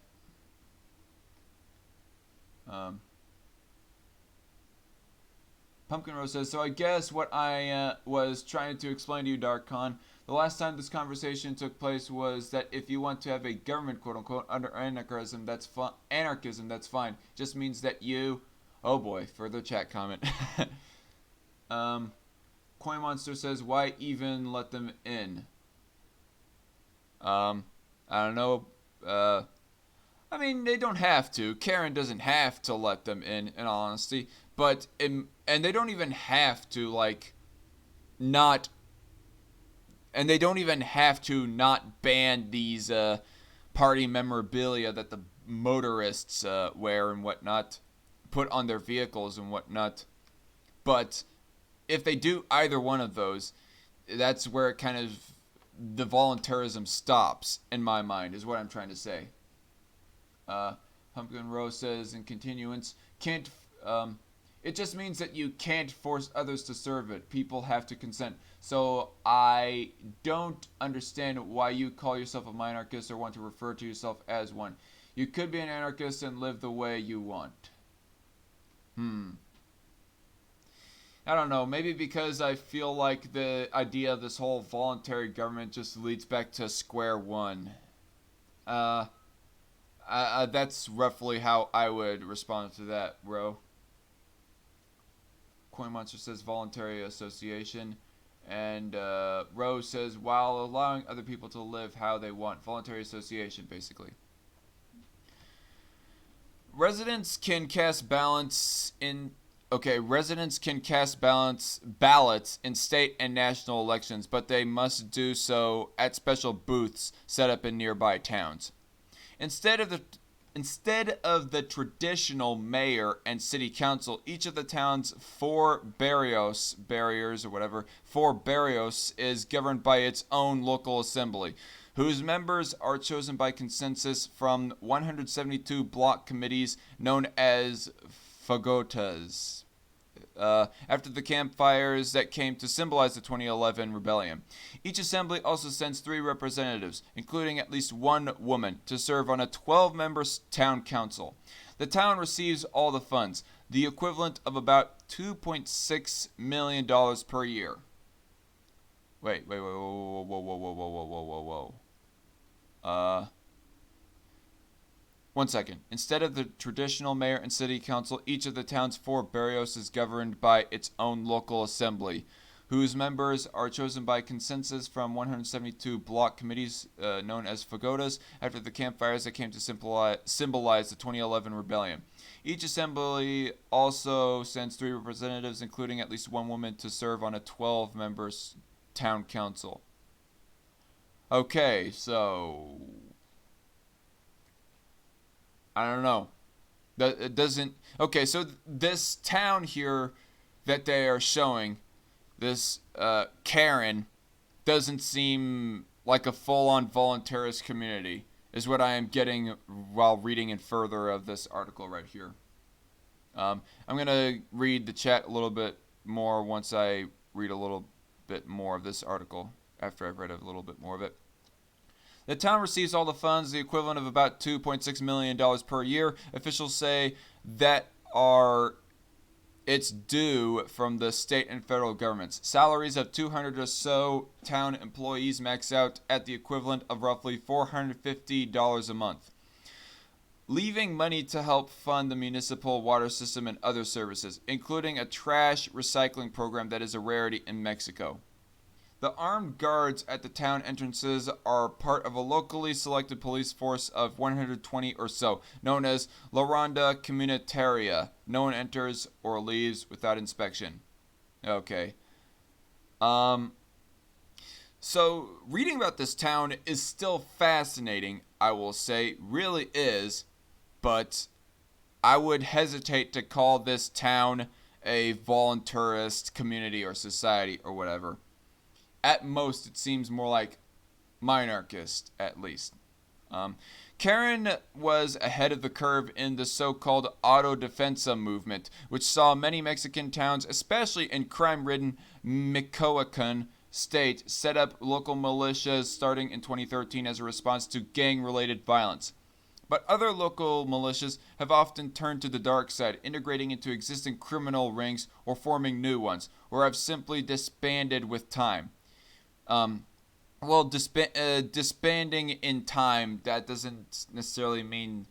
Pumpkin Rose says, so I guess what I was trying to explain to you, Dark Khan, the last time this conversation took place was that if you want to have a government, quote-unquote, under anarchism, that's fine. Just means that you... Oh boy, further chat comment. Coin Monster says, why even let them in? I don't know. I mean, they don't have to. Karen doesn't have to let them in all honesty. But, and they don't even have to, like, not... And they don't even have to not ban these party memorabilia that the motorists wear and whatnot, put on their vehicles and whatnot. But if they do either one of those, that's where it kind of, the voluntarism stops, in my mind, is what I'm trying to say. Pumpkin Rose says in continuance, it just means that you can't force others to serve it. People have to consent. So I don't understand why you call yourself a minarchist or want to refer to yourself as one. You could be an anarchist and live the way you want. I don't know. Maybe because I feel like the idea of this whole voluntary government just leads back to square one. That's roughly how I would respond to that, bro. Coin Monster says voluntary association. And Rose says, while allowing other people to live how they want. Voluntary association, basically. Residents can cast ballots in ballots in state and national elections, but they must do so at special booths set up in nearby towns. Instead of Instead of the traditional mayor and city council, each of the town's four barrios is governed by its own local assembly, whose members are chosen by consensus from 172 block committees known as fagotas. After the campfires that came to symbolize the 2011 rebellion. Each assembly also sends 3 representatives, including at least 1 woman, to serve on a 12-member town council. The town receives all the funds, the equivalent of about $2.6 million per year. Wait, whoa. 1 second. Instead of the traditional mayor and city council, each of the town's 4 barrios is governed by its own local assembly, whose members are chosen by consensus from 172 block committees known as fagotas after the campfires that came to symbolize the 2011 rebellion. Each assembly also sends 3 representatives, including at least 1 woman, to serve on a 12-member town council. Okay, so I don't know. It doesn't. Okay, so this town here that they are showing, this Karen, doesn't seem like a full-on voluntarist community, is what I am getting while reading in further of this article right here. I'm going to read the chat a little bit more once I read a little bit more of this article, after I've read a little bit more of it. The town receives all the funds, the equivalent of about $2.6 million per year. Officials say that it's due from the state and federal governments. Salaries of 200 or so town employees max out at the equivalent of roughly $450 a month, leaving money to help fund the municipal water system and other services, including a trash recycling program that is a rarity in Mexico. The armed guards at the town entrances are part of a locally selected police force of 120 or so, known as La Ronda Comunitaria. No one enters or leaves without inspection. Okay. So, reading about this town is still fascinating, I will say. Really is. But I would hesitate to call this town a voluntarist community or society or whatever. At most, it seems more like minarchist, at least. Karen was ahead of the curve in the so-called autodefensa movement, which saw many Mexican towns, especially in crime-ridden Michoacan state, set up local militias starting in 2013 as a response to gang-related violence. But other local militias have often turned to the dark side, integrating into existing criminal rings or forming new ones, or have simply disbanded with time. Disbanding in time, that doesn't necessarily mean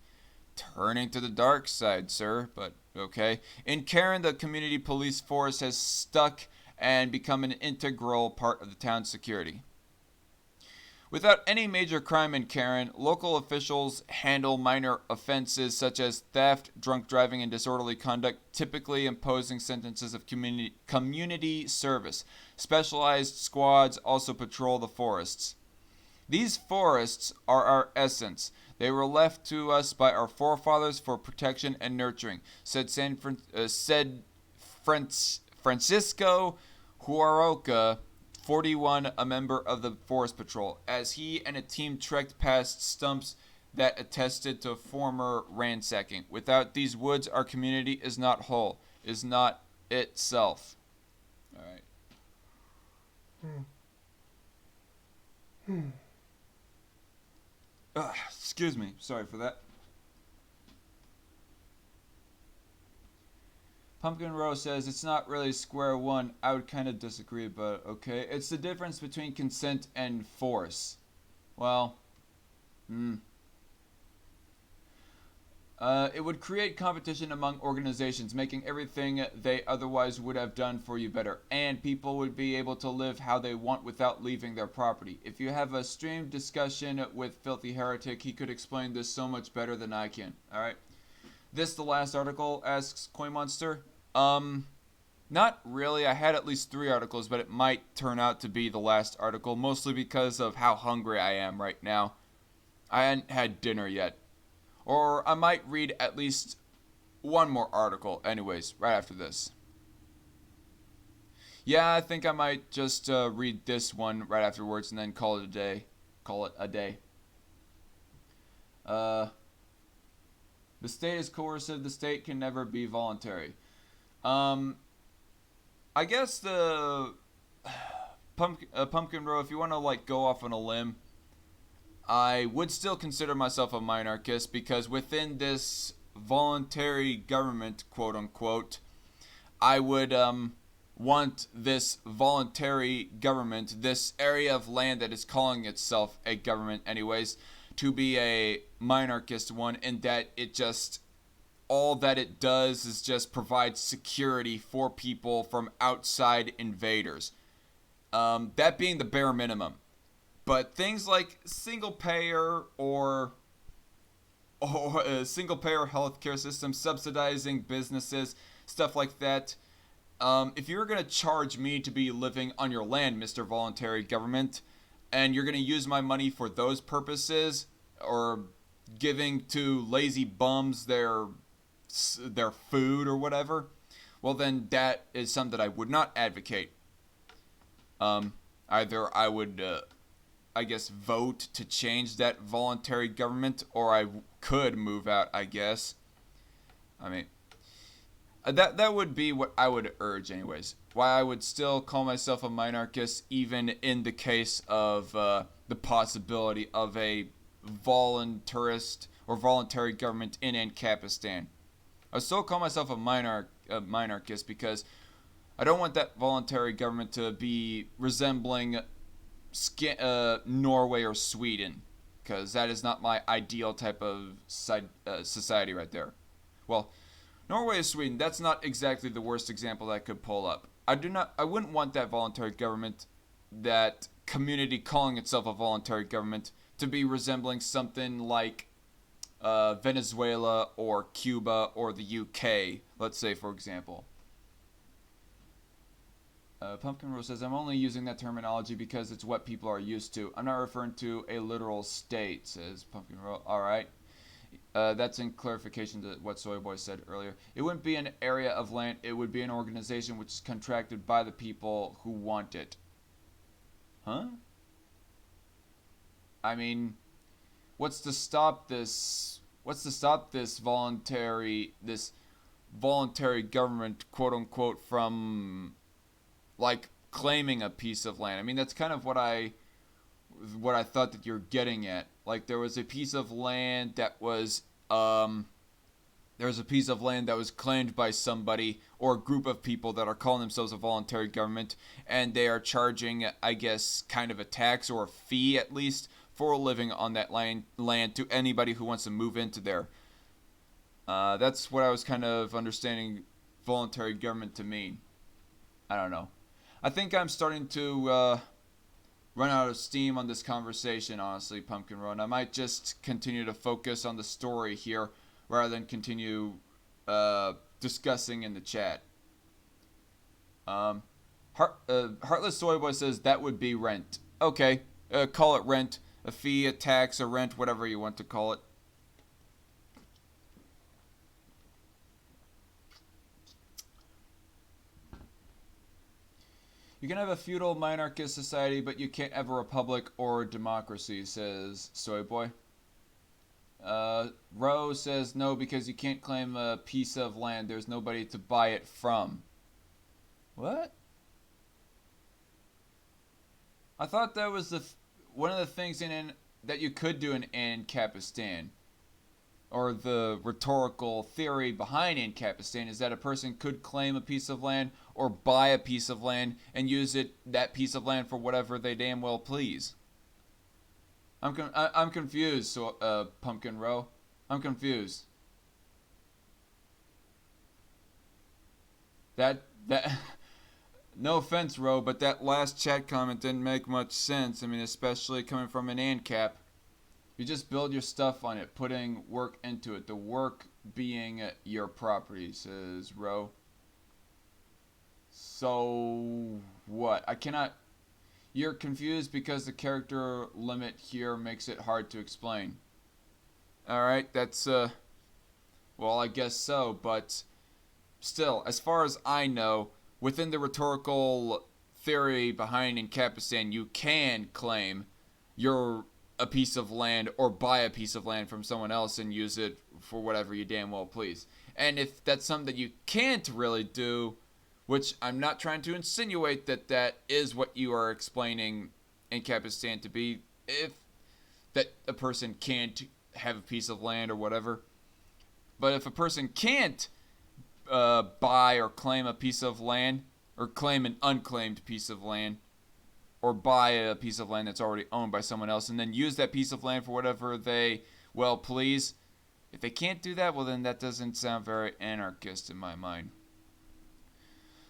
turning to the dark side, sir, but okay. In Karen, the community police force has stuck and become an integral part of the town's security. Without any major crime in Karen, local officials handle minor offenses such as theft, drunk driving, and disorderly conduct, typically imposing sentences of community service. Specialized squads also patrol the forests. These forests are our essence. They were left to us by our forefathers for protection and nurturing, said Francisco Huaroca, 41, a member of the Forest Patrol, as he and a team trekked past stumps that attested to former ransacking. Without these woods, our community is not whole, is not itself. All right. Excuse me. Sorry for that. Pumpkin Rose says, it's not really square one. I would kind of disagree, but okay. It's the difference between consent and force. Well, it would create competition among organizations, making everything they otherwise would have done for you better. And people would be able to live how they want without leaving their property. If you have a streamed discussion with Filthy Heretic, he could explain this so much better than I can. Alright. This the last article, asks Coin Monster. Not really. I had at least 3 articles, but it might turn out to be the last article, mostly because of how hungry I am right now. I hadn't had dinner yet. Or I might read at least one more article, anyways, right after this. Yeah, I think I might just read this one right afterwards and then call it a day. Call it a day. Uh, the state is coercive. The state can never be voluntary. Um, I guess the pumpkin row. If you want to like go off on a limb, I would still consider myself a minarchist because within this voluntary government, quote unquote, I would want this voluntary government, this area of land that is calling itself a government, anyways, to be a minarchist one, in that it just all that it does is just provide security for people from outside invaders. That being the bare minimum. But things like single payer or a single payer healthcare system, subsidizing businesses, stuff like that. If you're gonna charge me to be living on your land, Mr. Voluntary Government, and you're gonna use my money for those purposes, or giving to lazy bums their food or whatever, well then that is something that I would not advocate. Either I would, I guess, vote to change that voluntary government, or I could move out, I guess. I mean, that would be what I would urge, anyways. Why I would still call myself a minarchist, even in the case of the possibility of a voluntarist or voluntary government in Ancapistan. I still call myself a minarchist because I don't want that voluntary government to be resembling Norway or Sweden, because that is not my ideal type of society right there. Well, Norway or Sweden, that's not exactly the worst example that I could pull up. I wouldn't want that voluntary government, that community calling itself a voluntary government, to be resembling something like Venezuela or Cuba or the UK, let's say, for example. Pumpkin Rose says, I'm only using that terminology because it's what people are used to. I'm not referring to a literal state, says Pumpkin Rose. Alright. That's in clarification to what Soy Boy said earlier. It wouldn't be an area of land, it would be an organization which is contracted by the people who want it. Huh? I mean, what's to stop this voluntary government, quote unquote, from like claiming a piece of land? I mean, that's kind of what I thought that you're getting at. Like there was a piece of land that was claimed by somebody or a group of people that are calling themselves a voluntary government, and they are charging, I guess, kind of a tax or a fee at least for living on that land to anybody who wants to move into there. That's what I was kind of understanding voluntary government to mean. I don't know. I think I'm starting to run out of steam on this conversation, honestly, Pumpkin Run. I might just continue to focus on the story here rather than continue discussing in the chat. Heartless Soyboy says that would be rent. Okay, call it rent. A fee, a tax, a rent, whatever you want to call it. You can have a feudal monarchist society, but you can't have a republic or a democracy, says Soyboy. Ro says no, because you can't claim a piece of land. There's nobody to buy it from. What? I thought that was one of the things that you could do in Ancapistan, or the rhetorical theory behind Ancapistan, is that a person could claim a piece of land or buy a piece of land and use that piece of land for whatever they damn well please. I'm confused, so Pumpkin Row. I'm confused. That no offense, Ro, but that last chat comment didn't make much sense. I mean, especially coming from an ANCAP. You just build your stuff on it, putting work into it. The work being your property, says Ro. So, what? I cannot... You're confused because the character limit here makes it hard to explain. All right, that's well, I guess so, but still, as far as I know, within the rhetorical theory behind Incapistan, you can claim you're a piece of land or buy a piece of land from someone else and use it for whatever you damn well please. And if that's something that you can't really do, which I'm not trying to insinuate that that is what you are explaining Incapistan to be, if that a person can't have a piece of land or whatever, but if a person can't buy or claim a piece of land, or claim an unclaimed piece of land, or buy a piece of land that's already owned by someone else, and then use that piece of land for whatever they well please. If they can't do that, well then that doesn't sound very anarchist in my mind.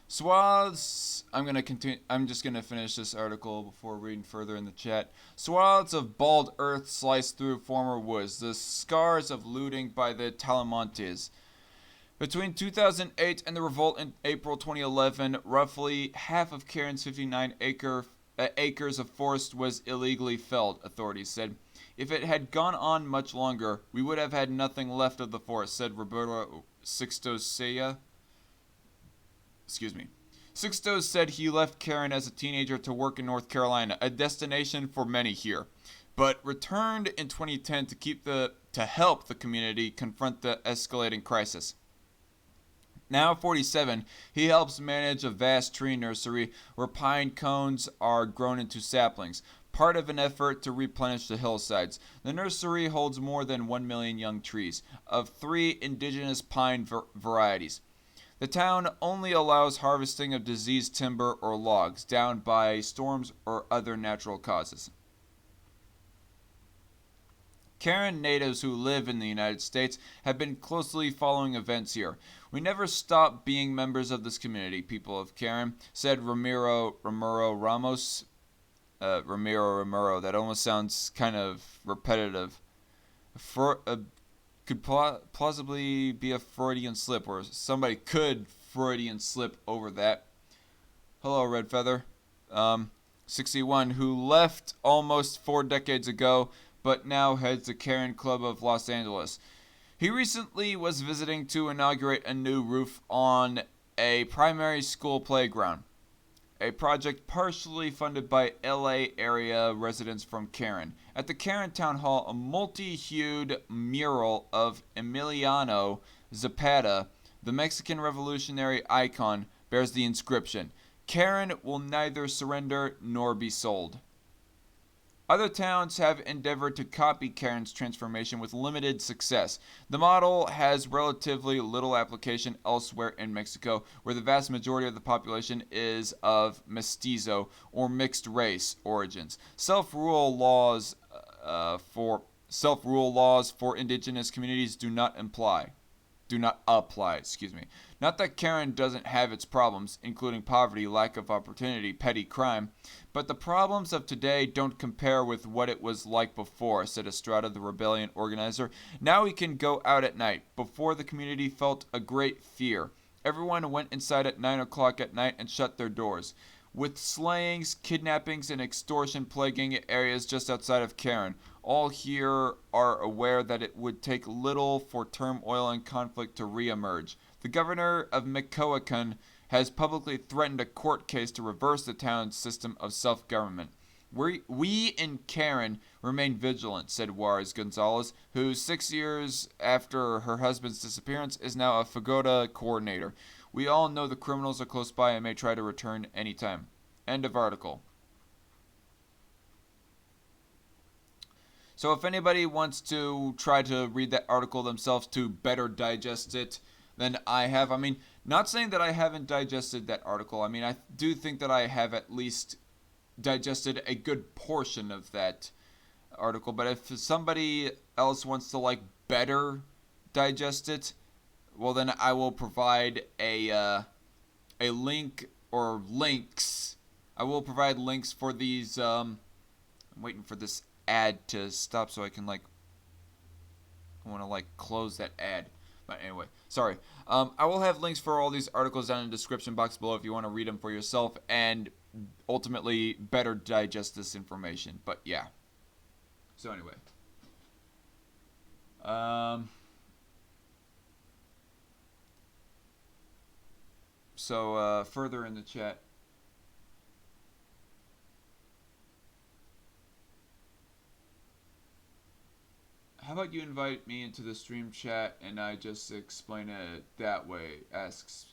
Swaths. I'm gonna continue. I'm just gonna finish this article before reading further in the chat. Swaths of bald earth sliced through former woods. The scars of looting by the Talamontes. Between 2008 and the revolt in April 2011, roughly half of Karen's 59 acres of forest was illegally felled, authorities said. If it had gone on much longer, we would have had nothing left of the forest, said Roberto Sixto. Sixto said he left Karen as a teenager to work in North Carolina, a destination for many here, but returned in 2010 to help the community confront the escalating crisis. Now 47, he helps manage a vast tree nursery where pine cones are grown into saplings, part of an effort to replenish the hillsides. The nursery holds more than 1 million young trees, of 3 indigenous pine varieties. The town only allows harvesting of diseased timber or logs down by storms or other natural causes. Karen natives who live in the United States have been closely following events here. We never stop being members of this community, people of Karen, said Ramiro Ramos. Ramiro, that almost sounds kind of repetitive. Could plausibly be a Freudian slip, or somebody could Freudian slip over that. Hello, Red Feather. 61, who left almost 4 decades ago, but now heads the Karen Club of Los Angeles. He recently was visiting to inaugurate a new roof on a primary school playground, a project partially funded by LA area residents from Karen. At the Karen Town Hall, a multi-hued mural of Emiliano Zapata, the Mexican revolutionary icon, bears the inscription, "Karen will neither surrender nor be sold." Other towns have endeavored to copy Karen's transformation with limited success. The model has relatively little application elsewhere in Mexico, where the vast majority of the population is of mestizo or mixed race origins. Self-rule laws for indigenous communities do not apply. Not that Karen doesn't have its problems, including poverty, lack of opportunity, petty crime, but the problems of today don't compare with what it was like before, said Estrada, the rebellion organizer. Now we can go out at night. Before, the community felt a great fear. Everyone went inside at 9 o'clock at night and shut their doors. With slayings, kidnappings, and extortion plaguing areas just outside of Karen, all here are aware that it would take little for turmoil and conflict to re-emerge. The governor of Michoacan has publicly threatened a court case to reverse the town's system of self-government. We in Karen remain vigilant, said Juarez Gonzalez, who 6 years after her husband's disappearance is now a Fagoda coordinator. We all know the criminals are close by and may try to return anytime. End of article. So if anybody wants to try to read that article themselves to better digest it than I have, I mean, not saying that I haven't digested that article. I mean, I do think that I have at least digested a good portion of that article. But if somebody else wants to, better digest it, well, then I will provide a link or links. I will provide links for these. I'm waiting for this ad to stop so I can I want to close that ad. But anyway, sorry. I will have links for all these articles down in the description box below if you want to read them for yourself and ultimately better digest this information. But yeah. So anyway. Um, further in the chat, how about you invite me into the stream chat and I just explain it that way? Asks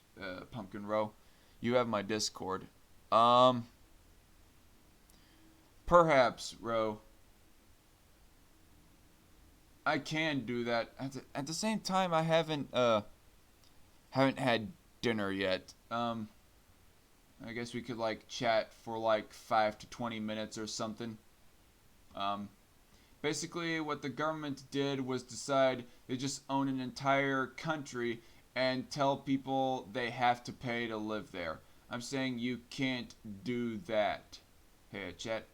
Pumpkin Row. You have my Discord. Um, Perhaps, Row. I can do that. At the same time, I haven't had dinner yet. I guess we could like chat for like 5 to 20 minutes or something. Um, Basically, what the government did was decide they just own an entire country and tell people they have to pay to live there. I'm saying you can't do that. Hey, chat.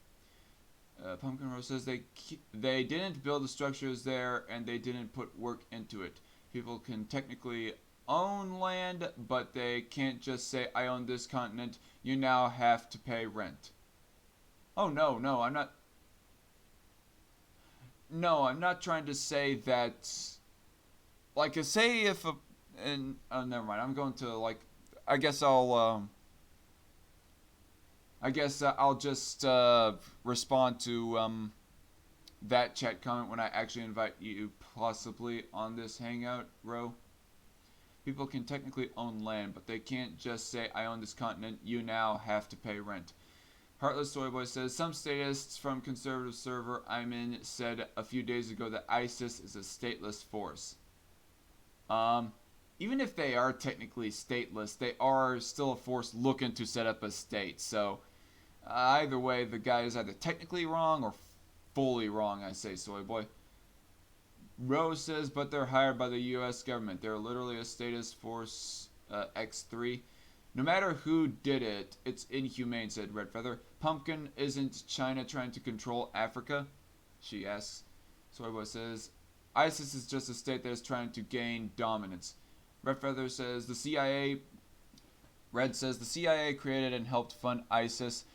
Pumpkin Rose says they didn't build the structures there and they didn't put work into it. People can technically own land, but they can't just say I own this continent. You now have to pay rent. Oh no, no, I'm not. No, I'm not trying to say that. Like, say if a, and oh, never mind. I'm going to like. I guess I'll. I guess I'll just respond to that chat comment when I actually invite you possibly on this hangout, Row. People can technically own land, but they can't just say, I own this continent, you now have to pay rent. Heartless Soyboy says, some statists from conservative server I'm in said a few days ago that ISIS is a stateless force. Even if they are technically stateless, they are still a force looking to set up a state. So, either way, the guy is either technically wrong or fully wrong, I say, Soyboy. Rose says, but they're hired by the U.S. government. They're literally a status force X3. No matter who did it, it's inhumane, said Red Feather. Pumpkin, isn't China trying to control Africa? She asks. Soyboy says, ISIS is just a state that is trying to gain dominance. Red Feather says, the CIA... Red says, the CIA created and helped fund ISIS.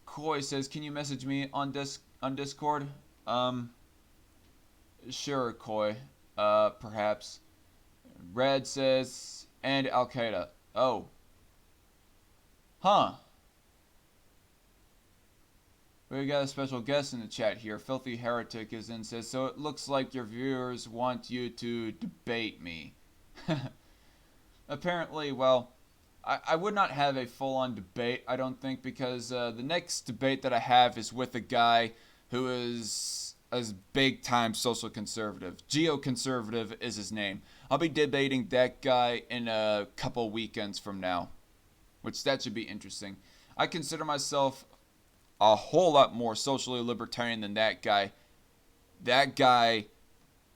Koi says, can you message me on Discord? Sure, Koi. Perhaps. Red says, and Al Qaeda. Oh. Huh. We got a special guest in the chat here. Filthy Heretic is in, says, so it looks like your viewers want you to debate me. Apparently, well, I would not have a full-on debate, I don't think, because the next debate that I have is with a guy who is a big-time social conservative. Geoconservative is his name. I'll be debating that guy in a couple weekends from now, which that should be interesting. I consider myself a whole lot more socially libertarian than that guy. That guy,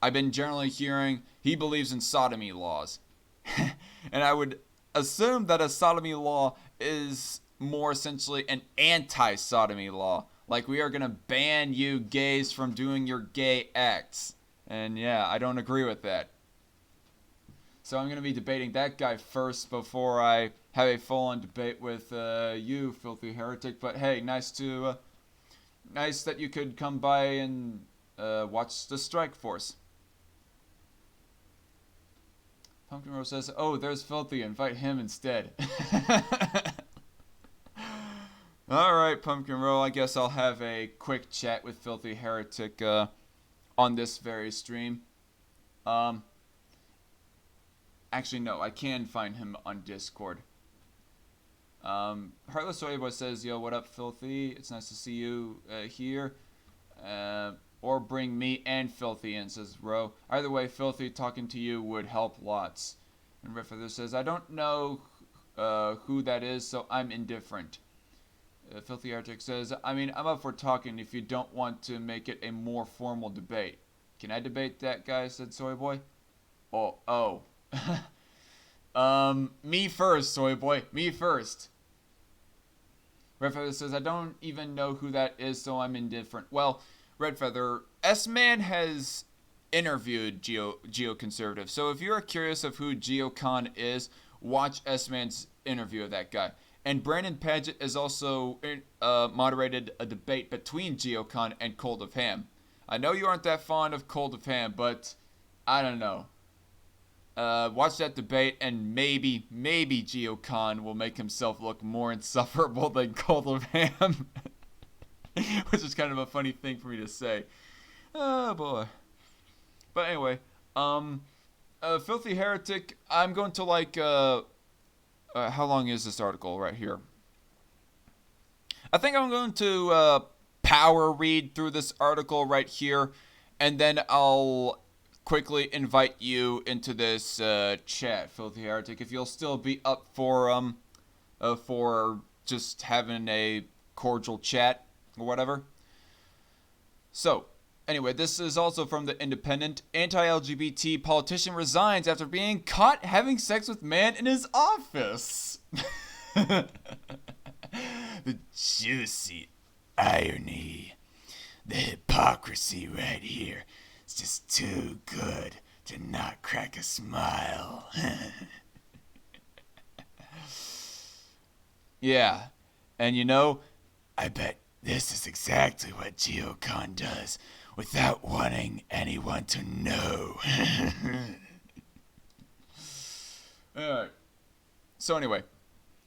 I've been generally hearing, he believes in sodomy laws. And I would assume that a sodomy law is more essentially an anti-sodomy law. Like, we are going to ban you gays from doing your gay acts. And yeah, I don't agree with that. So I'm going to be debating that guy first before I have a full-on debate with you, Filthy Heretic. But hey, nice that you could come by and watch the Strike Force. Pumpkin Rose says, oh, there's Filthy. Invite him instead. Alright, Pumpkin Row. I guess I'll have a quick chat with Filthy Heretic on this very stream. Actually, no. I can find him on Discord. Heartless Soyboy says, yo, what up, Filthy? It's nice to see you here. Or bring me and Filthy in, says Ro. Either way, Filthy talking to you would help lots. And Red Feather says, I don't know who that is, so I'm indifferent. Filthy Heretic says, I mean, I'm up for talking if you don't want to make it a more formal debate. Can I debate that guy, said Soyboy. Oh. Me first, Soyboy. Me first. Red Feather says, I don't even know who that is, so I'm indifferent. Well, Red Feather, S-Man has interviewed Geoconservative. So if you're curious of who Geocon is, watch S-Man's interview of that guy. And Brandon Padgett has also moderated a debate between Geocon and Cold of Ham. I know you aren't that fond of Cold of Ham, but I don't know. Watch that debate, and maybe Geocon will make himself look more insufferable than Cold Ham. Which is kind of a funny thing for me to say. Oh boy. But anyway, Filthy Heretic, I'm going to how long is this article right here? I think I'm going to power read through this article right here, and then I'll quickly invite you into this chat, Filthy Heretic, if you'll still be up for just having a cordial chat or whatever. So, anyway, this is also from The Independent. Anti-LGBT politician resigns after being caught having sex with man in his office. The juicy irony. The hypocrisy right here. It's just too good to not crack a smile. Yeah, and I bet this is exactly what Geocon does without wanting anyone to know. Alright. So anyway,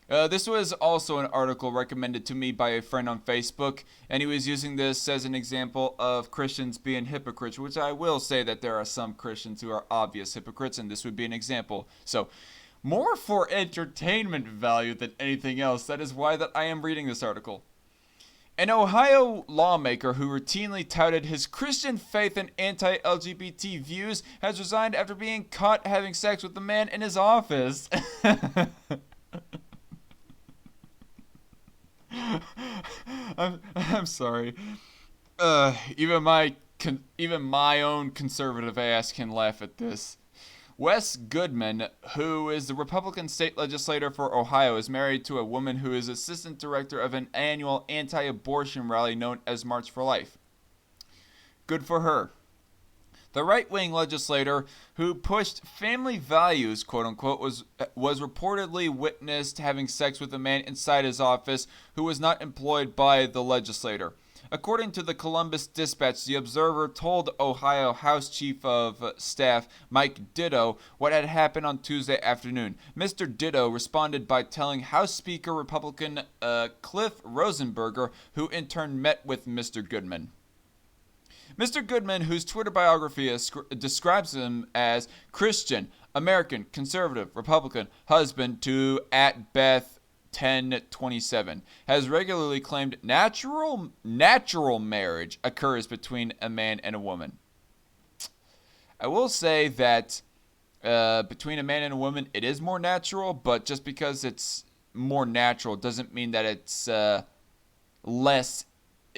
this was also an article recommended to me by a friend on Facebook, and he was using this as an example of Christians being hypocrites, which I will say that there are some Christians who are obvious hypocrites, and this would be an example. So, more for entertainment value than anything else, that is why that I am reading this article. An Ohio lawmaker who routinely touted his Christian faith and anti-LGBT views has resigned after being caught having sex with a man in his office. I'm sorry. Even my own conservative ass can laugh at this. Wes Goodman, who is the Republican state legislator for Ohio, is married to a woman who is assistant director of an annual anti-abortion rally known as March for Life. Good for her. The right-wing legislator who pushed family values, quote-unquote, was reportedly witnessed having sex with a man inside his office who was not employed by the legislator. According to the Columbus Dispatch, the Observer told Ohio House Chief of Staff Mike Ditto what had happened on Tuesday afternoon. Mr. Ditto responded by telling House Speaker Republican Cliff Rosenberger, who in turn met with Mr. Goodman. Mr. Goodman, whose Twitter biography describes him as Christian, American, conservative, Republican, husband to @Beth 1027, has regularly claimed natural marriage occurs between a man and a woman. I will say that between a man and a woman, it is more natural, but just because it's more natural doesn't mean that it's less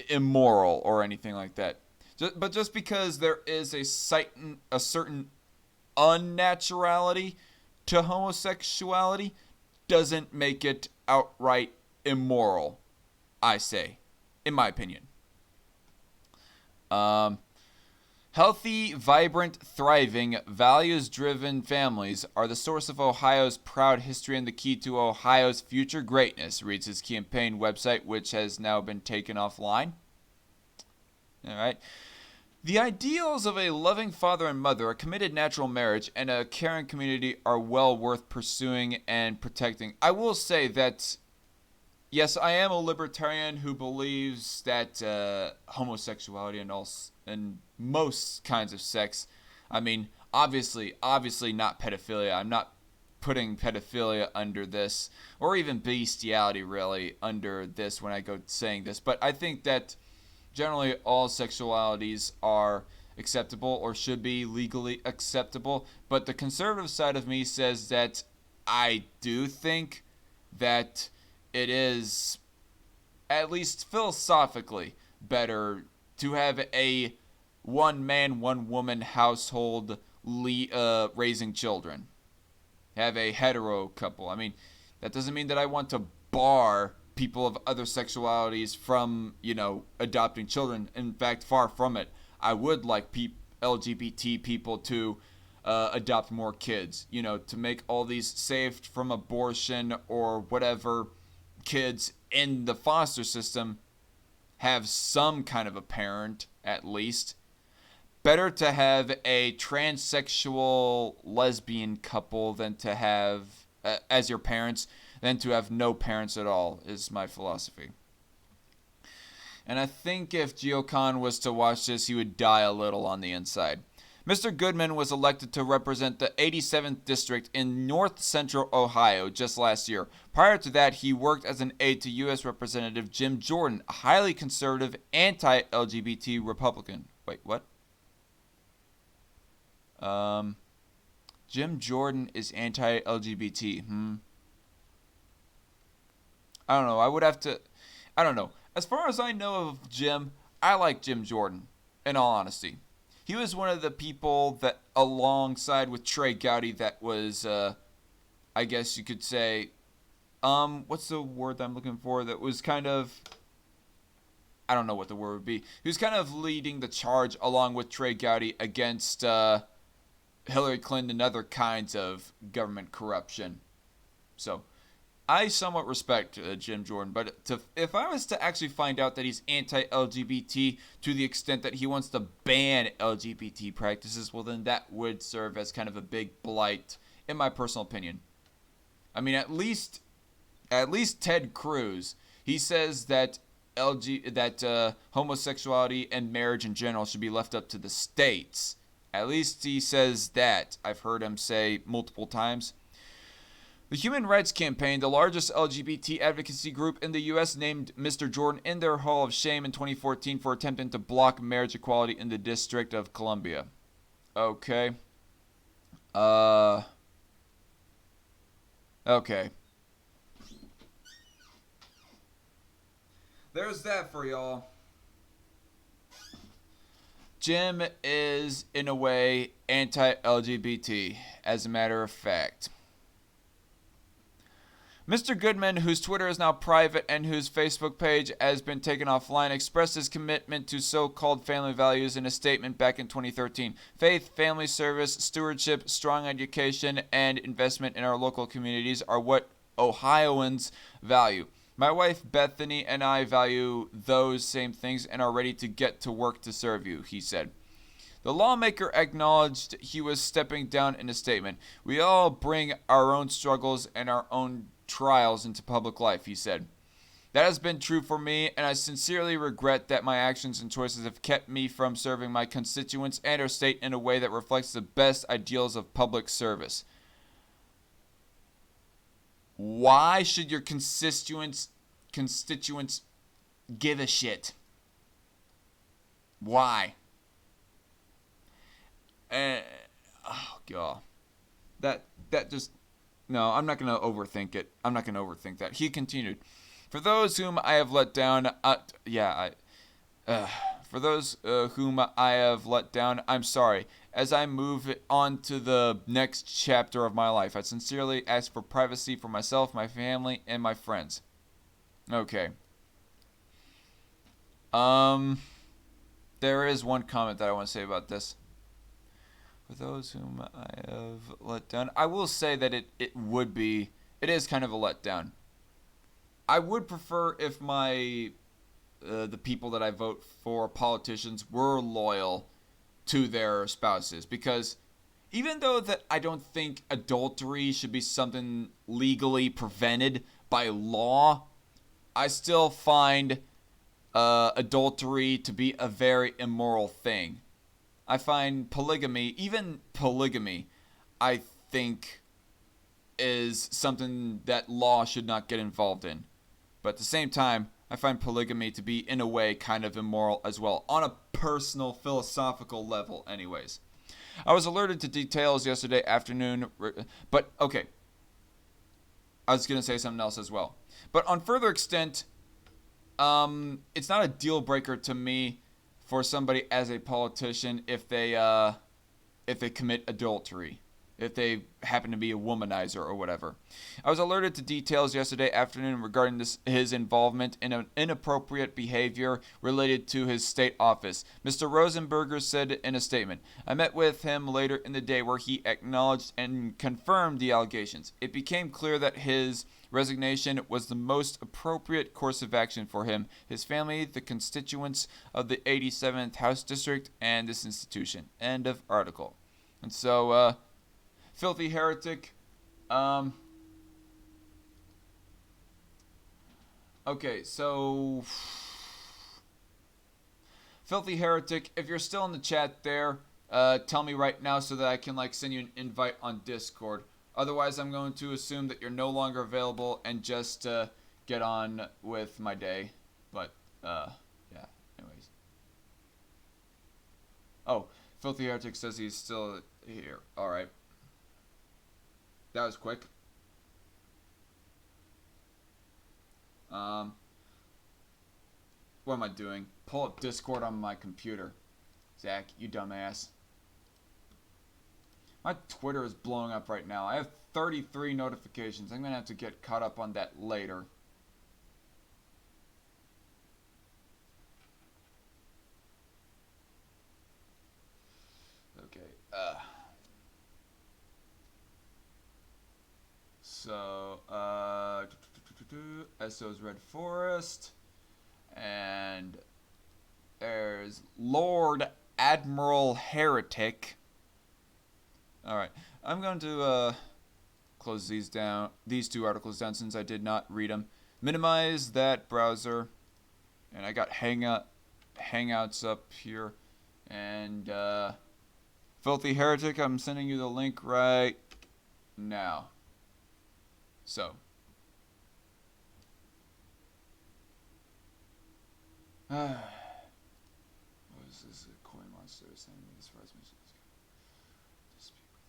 immoral or anything like that. But just because there is a certain unnaturality to homosexuality doesn't make it outright immoral, I say, in my opinion. Healthy, vibrant, thriving, values-driven families are the source of Ohio's proud history and the key to Ohio's future greatness, reads his campaign website, which has now been taken offline. All right. The ideals of a loving father and mother, a committed natural marriage, and a caring community are well worth pursuing and protecting. I will say that, yes, I am a libertarian who believes that homosexuality and most kinds of sex, I mean, obviously not pedophilia. I'm not putting pedophilia under this, or even bestiality really under this when I go saying this, but I think that generally all sexualities are acceptable or should be legally acceptable, but the conservative side of me says that I do think that it is, at least philosophically, better to have a one man, one woman household raising children. Have a hetero couple. I mean, that doesn't mean that I want to bar people of other sexualities from, adopting children. In fact, far from it. I would like LGBT people to adopt more kids, to make all these saved from abortion or whatever kids in the foster system have some kind of a parent, at least. better to have a transsexual lesbian couple than to have as your parents than to have no parents at all, is my philosophy. And I think if Geocon was to watch this, he would die a little on the inside. Mr. Goodman was elected to represent the 87th District in North Central Ohio just last year. Prior to that, he worked as an aide to U.S. Representative Jim Jordan, a highly conservative, anti-LGBT Republican. Wait, what? Jim Jordan is anti-LGBT. I don't know. I don't know. As far as I know of Jim, I like Jim Jordan, in all honesty. He was one of the people that, alongside with Trey Gowdy, that was, I guess you could say, what's the word that I'm looking for? That was kind of, I don't know what the word would be. He was kind of leading the charge along with Trey Gowdy against Hillary Clinton and other kinds of government corruption. So, I somewhat respect Jim Jordan, but if I was to actually find out that he's anti-LGBT to the extent that he wants to ban LGBT practices, well then that would serve as kind of a big blight, in my personal opinion. I mean, at least Ted Cruz, he says that homosexuality and marriage in general should be left up to the states. At least he says that. I've heard him say multiple times. The Human Rights Campaign, the largest LGBT advocacy group in the U.S., named Mr. Jordan in their Hall of Shame in 2014 for attempting to block marriage equality in the District of Columbia. Okay. Okay. There's that for y'all. Jim is, in a way, anti-LGBT, as a matter of fact. Mr. Goodman, whose Twitter is now private and whose Facebook page has been taken offline, expressed his commitment to so-called family values in a statement back in 2013. Faith, family service, stewardship, strong education, and investment in our local communities are what Ohioans value. My wife Bethany and I value those same things and are ready to get to work to serve you, he said. The lawmaker acknowledged he was stepping down in a statement. We all bring our own struggles and our own trials into public life, he said. That has been true for me, and I sincerely regret that my actions and choices have kept me from serving my constituents and our state in a way that reflects the best ideals of public service. Why should your constituents give a shit? Why? Oh god, that just no. I'm not gonna overthink it. I'm not gonna overthink that. He continued, "For those whom I have let down, for those whom I have let down, I'm sorry. As I move on to the next chapter of my life, I sincerely ask for privacy for myself, my family, and my friends." Okay. There is one comment that I want to say about this. For those whom I have let down, I will say that it is kind of a letdown. I would prefer if the people that I vote for, politicians, were loyal to their spouses, because even though that I don't think adultery should be something legally prevented by law, I still find adultery to be a very immoral thing. I find polygamy, I think is something that law should not get involved in. But at the same time, I find polygamy to be, in a way, kind of immoral as well, on a personal, philosophical level anyways. I was alerted to details yesterday afternoon, but okay. I was going to say something else as well. But on further extent, it's not a deal breaker to me for somebody as a politician if they commit adultery, if they happen to be a womanizer or whatever. I was alerted to details yesterday afternoon regarding his involvement in an inappropriate behavior related to his state office. Mr. Rosenberger said in a statement, "I met with him later in the day where he acknowledged and confirmed the allegations. It became clear that his resignation was the most appropriate course of action for him, his family, the constituents of the 87th House District, and this institution. End of article. And so, Filthy Heretic, okay, so Filthy Heretic, if you're still in the chat there, tell me right now so that I can send you an invite on Discord. Otherwise, I'm going to assume that you're no longer available and just get on with my day. But yeah. Anyways. Oh, Filthy Heretic says he's still here. All right. That was quick. What am I doing? Pull up Discord on my computer. Zach, you dumbass. My Twitter is blowing up right now. I have 33 notifications. I'm going to have to get caught up on that later. Okay. So, SO's Red Forest. And there's Lord Admiral Heretic. Alright, I'm going to close these two articles down since I did not read them. Minimize that browser. And I got Hangouts up here. And Filthy Heretic, I'm sending you the link right now. So. What is this? A coin monster sending me this for us. To speak with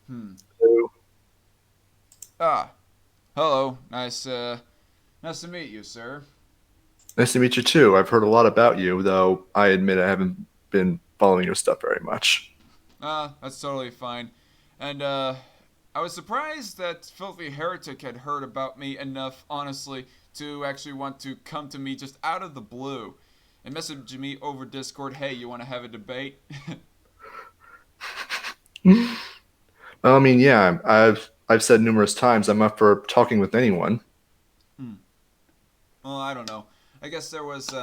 you. Hello. Hello. Nice to meet you, sir. Nice to meet you too. I've heard a lot about you, though I admit I haven't been following your stuff very much. That's totally fine. And I was surprised that Filthy Heretic had heard about me enough, honestly, to actually want to come to me just out of the blue and message me over Discord, hey, you want to have a debate? I mean, yeah, I've said numerous times I'm up for talking with anyone. Well, I don't know. I guess there was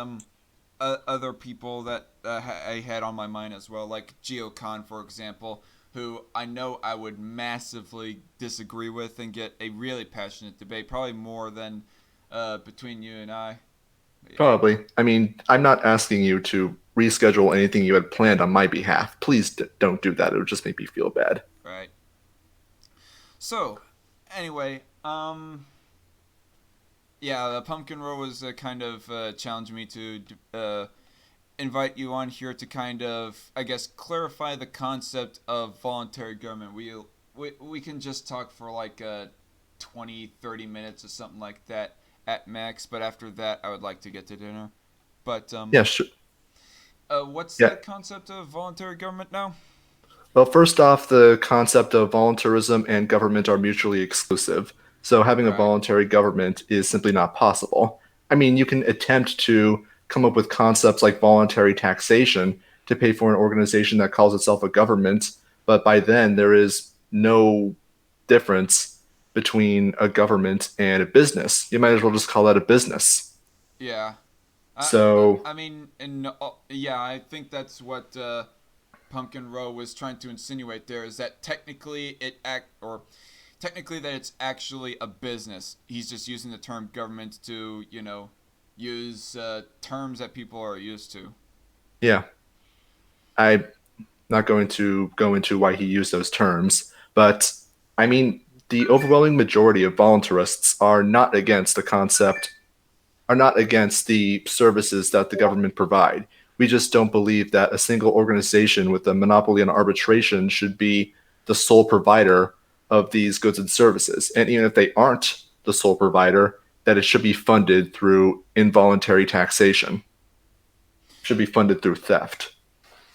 other people that I had on my mind as well, like GeoCon, for example, who I know I would massively disagree with and get a really passionate debate, probably more than between you and I. Yeah. Probably. I mean, I'm not asking you to reschedule anything you had planned on my behalf. Please don't do that. It would just make me feel bad. Right. So, anyway, yeah, the Pumpkin Row was kind of challenging me to invite you on here to kind of, I guess, clarify the concept of voluntary government. We can just talk for 20, 30 minutes or something like that at max, but after that, I would like to get to dinner. But, Yeah, sure. what's Yeah. the concept of voluntary government now? Well, first off, the concept of voluntarism and government are mutually exclusive. So having a Right. voluntary government is simply not possible. I mean, you can attempt to come up with concepts like voluntary taxation to pay for an organization that calls itself a government, but by then there is no difference between a government and a business. You might as well just call that a business. Yeah. So, I mean, yeah, I think that's what Pumpkin Row was trying to insinuate there is that technically that it's actually a business. He's just using the term government to, use terms that people are used to. yeah, I'm not going to go into why he used those terms, but I mean, the overwhelming majority of voluntarists are not against the concept, are not against the services that the government provide. We just don't believe that a single organization with a monopoly on arbitration should be the sole provider of these goods and services. And even if they aren't the sole provider, that it should be funded through involuntary taxation, should be funded through theft.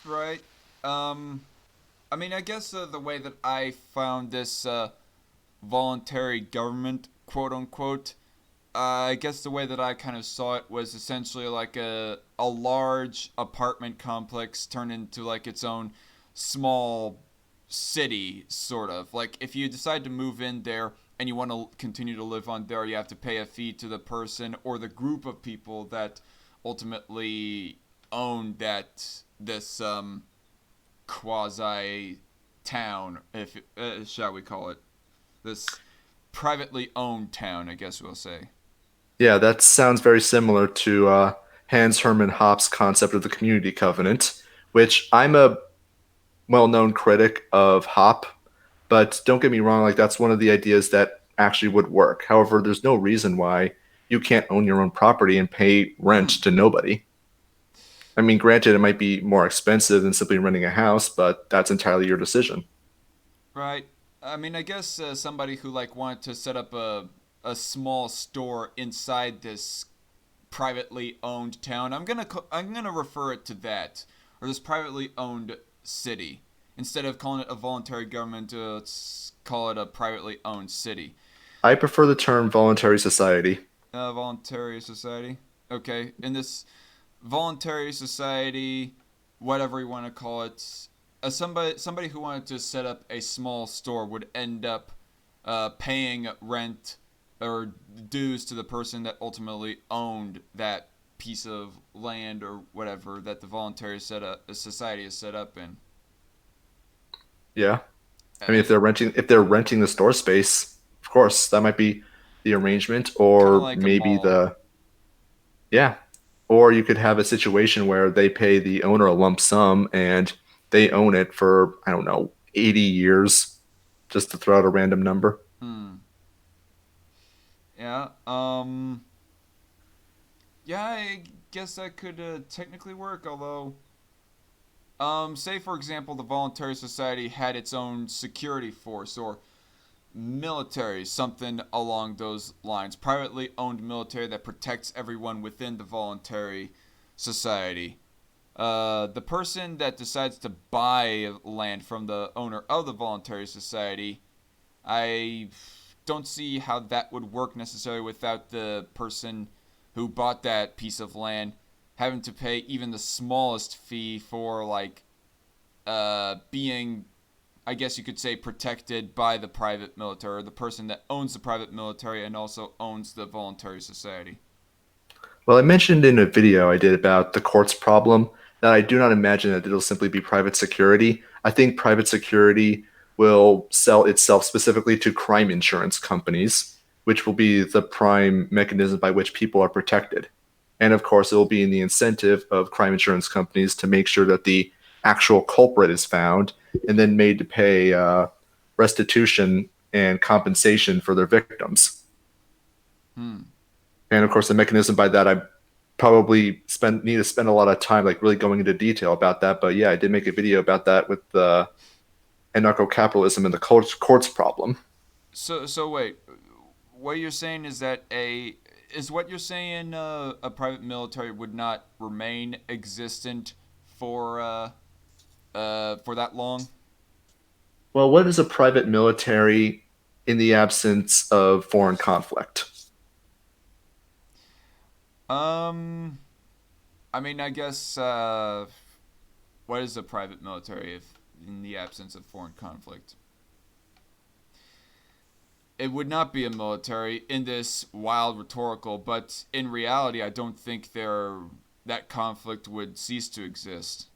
Right. I mean, I guess the way that I found this voluntary government, quote unquote, I guess the way that I kind of saw it was essentially like a large apartment complex turned into like its own small city, sort of. Like if you decide to move in there and you want to continue to live on there, you have to pay a fee to the person or the group of people that ultimately own this quasi town, if shall we call it, this privately owned town, I guess we'll say. Yeah, that sounds very similar to Hans Hermann Hoppes' concept of the community covenant, which I'm a well-known critic of Hoppe, but don't get me wrong, like that's one of the ideas that actually would work. However, there's no reason why you can't own your own property and pay rent Hmm. to nobody. I mean, granted, it might be more expensive than simply renting a house, but that's entirely your decision. Right. I mean, I guess somebody who like wanted to set up a small store inside this privately owned town. I'm gonna refer it to that, or this privately owned city, instead of calling it a voluntary government. Let's call it a privately owned city. I prefer the term voluntary society. Voluntary society. Okay, in this voluntary society, whatever you want to call it, somebody who wanted to set up a small store would end up paying rent or dues to the person that ultimately owned that piece of land or whatever that the voluntary society is set up in. Yeah. I mean, Uh, if they're renting the store space, of course, that might be the arrangement, kind of or like a maybe mall. the yeah, or you could have a situation where they pay the owner a lump sum and they own it for, I don't know, 80 years, just to throw out a random number. Hmm. Yeah. Yeah, I guess that could technically work. Although, say for example, the voluntary society had its own security force or military, something along those lines. Privately owned military that protects everyone within the voluntary society. The person that decides to buy land from the owner of the voluntary society, I don't see how that would work necessarily without the person who bought that piece of land having to pay even the smallest fee for like being, I guess you could say, protected by the private military, or the person that owns the private military and also owns the voluntary society. Well, I mentioned in a video I did about the courts problem that I do not imagine that it'll simply be private security. I think private security will sell itself specifically to crime insurance companies, which will be the prime mechanism by which people are protected. And of course, it will be in the incentive of crime insurance companies to make sure that the actual culprit is found and then made to pay restitution and compensation for their victims. Hmm. And of course, the mechanism by that, I probably spend need to spend a lot of time like really going into detail about that. But yeah, I did make a video about that with the anarcho-capitalism and the courts problem. So wait, what you're saying is that what you're saying a private military would not remain existent for that long? Well, what is a private military in the absence of foreign conflict? Um, I mean, I guess what is a private military if in the absence of foreign conflict? It would not be a military in this wild rhetorical, but in reality, I don't think that conflict would cease to exist.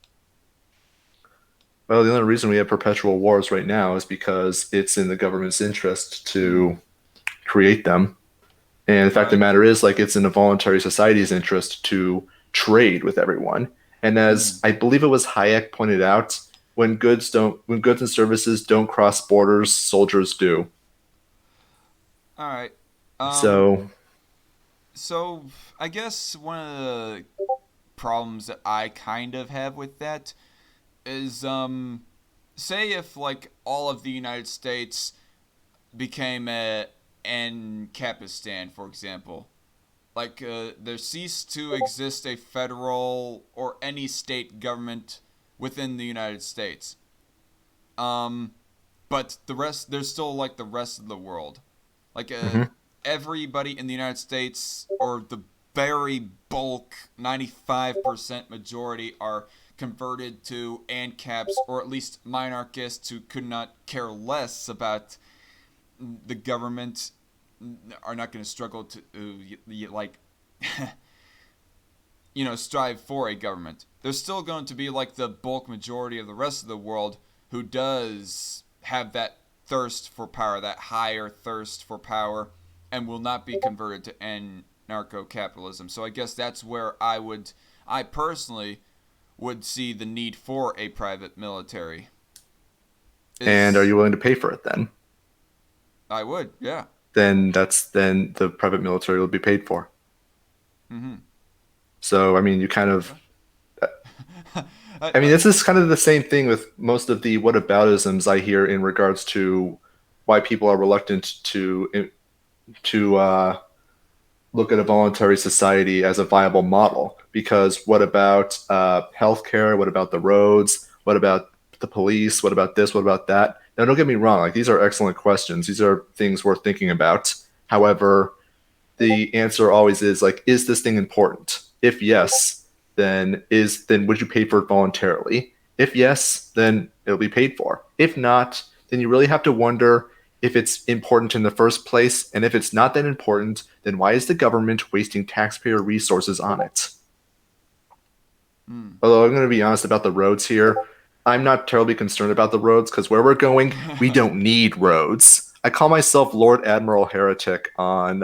Well, the only reason we have perpetual wars right now is because it's in the government's interest Hmm. to create them. And the fact of the Right. matter is, like, it's in a voluntary society's interest to trade with everyone. And Hmm. as I believe it was Hayek pointed out, when goods and services don't cross borders, soldiers do. All right. Um. So, So I guess one of the problems that I kind of have with that is say if like all of the United States became a Ancapistan, for example, like there ceased to exist a federal or any state government within the United States. Um, but the rest, there's still like the rest of the world. Like mhm. everybody in the United States, or the very bulk 95% majority, are converted to ANCAPs, or at least minarchists who could not care less about the government, are not going to struggle to like strive for a government. There's still going to be like the bulk majority of the rest of the world who does have that thirst for power, that higher thirst for power, and will not be converted to anarcho-capitalism. So I guess that's where I personally would see the need for a private military. And are Is you willing to pay for it then? I would, yeah. Then the private military will be paid for. Mm-hmm. So I mean, you kind of. I, I mean, I, this is kind of the same thing with most of the whataboutisms I hear in regards to why people are reluctant to look at a voluntary society as a viable model. Because what about healthcare? What about the roads? What about the police? What about this? What about that? Now, don't get me wrong. Like these are excellent questions. These are things worth thinking about. However, the answer always is like, is this thing important? If yes, then would you pay for it voluntarily? If yes, then it'll be paid for. If not, then you really have to wonder if it's important in the first place. And if it's not that important, then why is the government wasting taxpayer resources on it? mm. Although I'm going to be honest about the roads here, I'm not terribly concerned about the roads because where we're going, we don't need roads. I call myself Lord Admiral Heretic on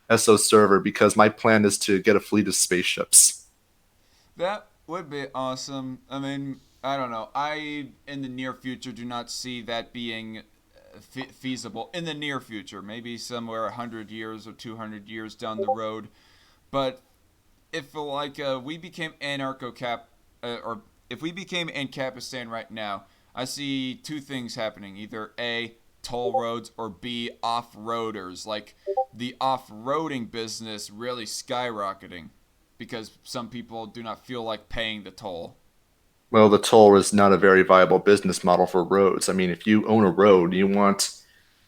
SO server because my plan is to get a fleet of spaceships. That would be awesome. I mean, I don't know. In the near future, do not see that being feasible. In the near future, maybe somewhere 100 years or 200 years down the road. But if we became or if we became Ancapistan right now, I see two things happening: either A, toll roads, or B, off-roaders. Like the off-roading business really skyrocketing because some people do not feel like paying the toll. Well, the toll is not a very viable business model for roads. I mean, if you own a road,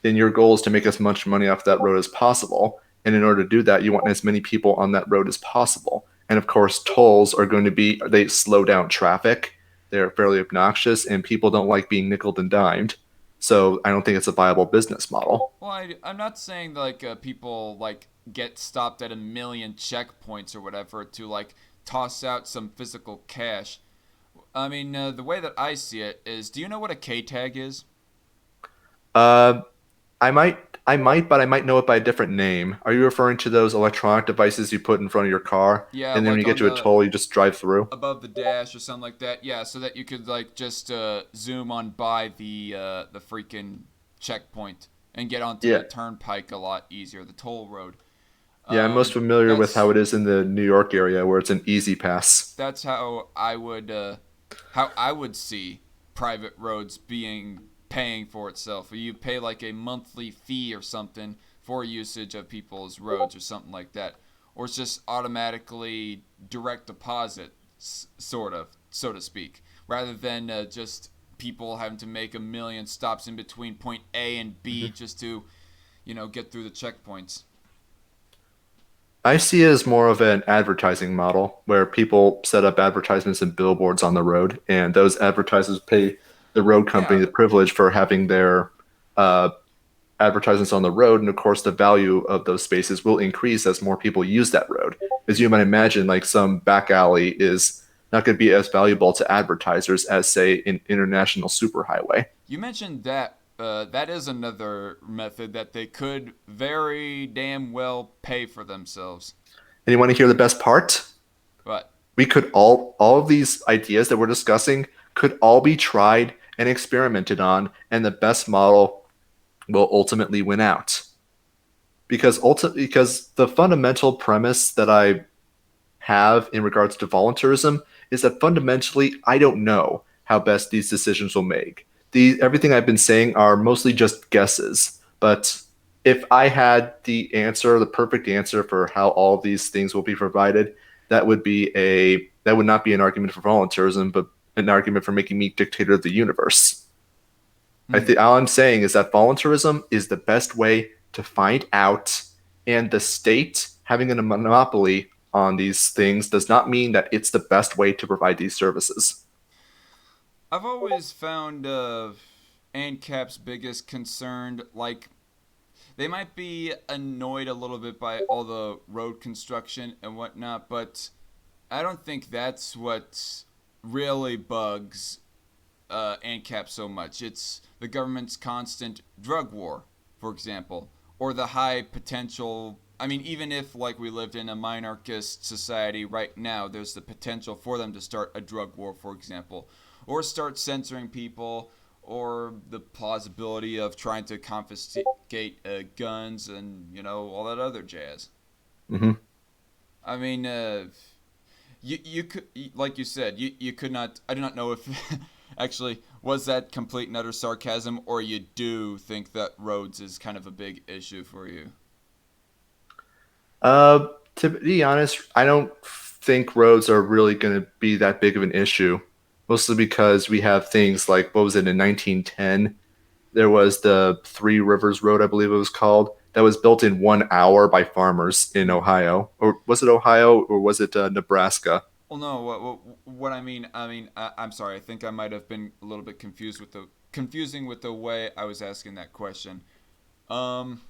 then your goal is to make as much money off that road as possible. And in order to do that, you want as many people on that road as possible. And of course, tolls are going to they slow down traffic. They're fairly obnoxious, and people don't like being nickeled and dimed. So I don't think it's a viable business model. Well, I'm not saying like people like get stopped at a million checkpoints or whatever to like toss out some physical cash. I mean, the way that I see it is, do you know what a K tag is? Uh, but I might know it by a different name. Are you referring to those electronic devices you put in front of your car, Yeah, and then when you like get on to a the toll, you just drive through? above the dash or something like that. Yeah, so that you could like just zoom on by the freaking checkpoint and get onto Yeah, the turnpike a lot easier, the toll road. yeah. I'm most familiar with how That's it is in the New York area, where it's an easy pass. that's how I would see private roads being paying for itself. You pay like a monthly fee or something for usage of people's roads or something like that, or it's just automatically direct deposit, sort of, so to speak, rather than just people having to make a million stops in between point A and B Mhm. just to, get through the checkpoints. I see it as more of an advertising model where people set up advertisements and billboards on the road, and those advertisers pay the road company Yeah, the privilege for having their uh, advertisements on the road. And of course, the value of those spaces will increase as more people use that road. As you might imagine, like some back alley is not going to be as valuable to advertisers as, say, an international superhighway. you mentioned that. That is another method that they could very damn well pay for themselves. And you want to hear the best part? But We could all of these ideas that we're discussing could all be tried and experimented on, and the best model will ultimately win out. Because the fundamental premise that I have in regards to voluntarism is that fundamentally I don't know how best these decisions will make. Everything I've been saying are mostly just guesses, but if I had the perfect answer for how all of these things will be provided, that would not be an argument for voluntarism, but an argument for making me dictator of the universe. I hmm, think all I'm saying is that voluntarism is the best way to find out And the state having a monopoly on these things does not mean that it's the best way to provide these services. I've always found ANCAP's biggest concern, like, they might be annoyed a little bit by all the road construction and whatnot, but I don't think that's what really bugs ANCAP so much. It's the government's constant drug war, for example, or the high potential. I mean, even if, like, we lived in a minarchist society right now, there's the potential for them to start a drug war, for example, or start censoring people, or the plausibility of trying to confiscate guns and, all that other jazz. Hmm. I mean, you could, like you said, you could not. I do not know if actually was that complete and utter sarcasm, or you do think that roads is kind of a big issue for you. To be honest, I don't think roads are really going to be that big of an issue, mostly because we have things like what was it in 1910? There was the Three Rivers Road, I believe it was called, that was built in 1 hour by farmers in Hmm. Ohio. Or was it Ohio or was it Nebraska? Well, no. What I'm sorry. I think I might have been a little bit confusing with the way I was asking that question. Um,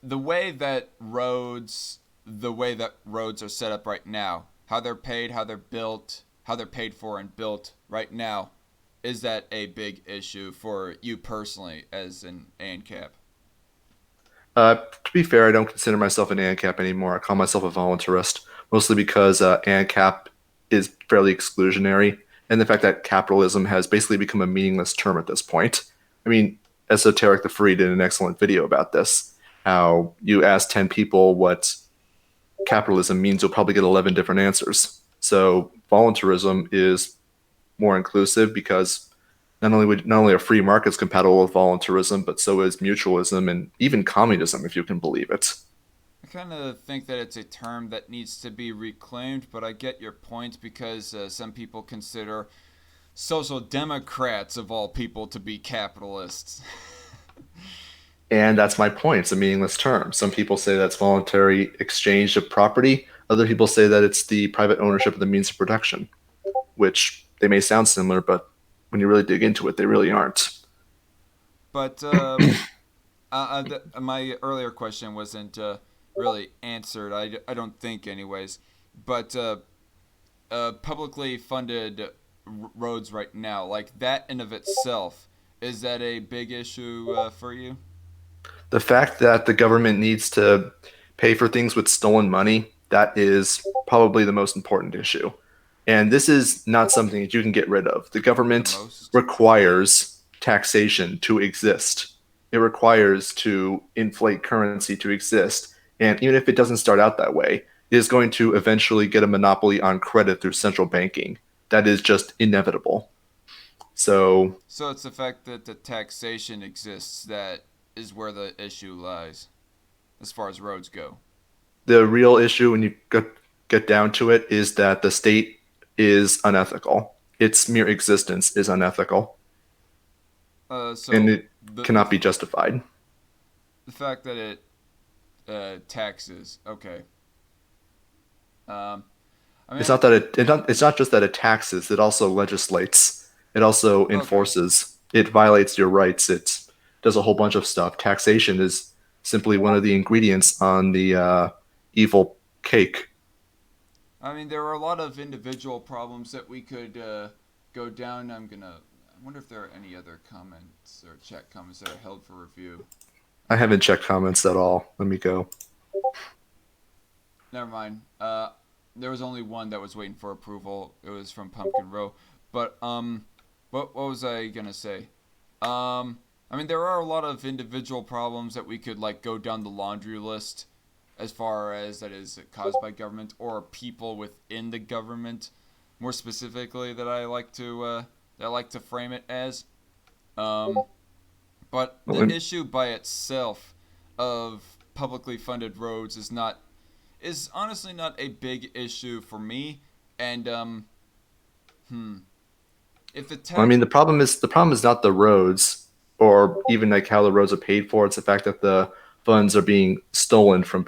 the way that roads are set up right now, how they're paid, how they're built, how they're paid for and built right now, is that a big issue for you personally as an ANCAP? To be fair, I don't consider myself an ANCAP anymore. I call myself a voluntarist, mostly because ANCAP is fairly exclusionary, and the fact that capitalism has basically become a meaningless term at this point. I mean, Esoteric the Free did an excellent video about this. How you ask 10 people what capitalism means, you'll probably get 11 different answers. So voluntarism is more inclusive because not only are free markets compatible with voluntarism, but so is mutualism and even communism, if you can believe it. I kind of think that it's a term that needs to be reclaimed, but I get your point because some people consider social democrats of all people to be capitalists. And that's my point. It's a meaningless term. Some people say that's voluntary exchange of property. Other people say that it's the private ownership of the means of production, which they may sound similar, but when you really dig into it, they really aren't. But my earlier question wasn't really answered. I don't think, anyways. But publicly funded roads right now, like that in of itself, is that a big issue for you? The fact that the government needs to pay for things with stolen money, that is probably the most important issue. And this is not something that you can get rid of. The The government most? requires taxation to exist. It requires to inflate currency to exist. And even if it doesn't start out that way, it is going to eventually get a monopoly on credit through central banking. That is just inevitable. So So it's the fact that the taxation exists that is where the issue lies, as far as roads go. the real issue when you get down to it is that the state is unethical. Its mere existence is unethical, and So it cannot be justified. the fact that it taxes, okay. Um, I It's mean, not that it's not just that it taxes, it also legislates. It also okay. enforces. It violates your rights. It does a whole bunch of stuff. Taxation is simply one of the ingredients on the evil cake. I mean, there are a lot of individual problems that we could go down. I wonder if there are any other comments or chat comments that are held for review. I haven't checked comments at all. Let me go. Never mind. There was only one that was waiting for approval. It was from Pumpkin Row. But what was I gonna say? I mean, there are a lot of individual problems that we could like go down the laundry list, as far as that is caused by government or people within the government, more specifically that I like to frame it as. Um, but Well, the issue by itself of publicly funded roads is honestly not a big issue for me. And hmm, if the I tech, mean, the problem is not the roads or even like how the roads are paid for. It's the fact that the funds are being stolen from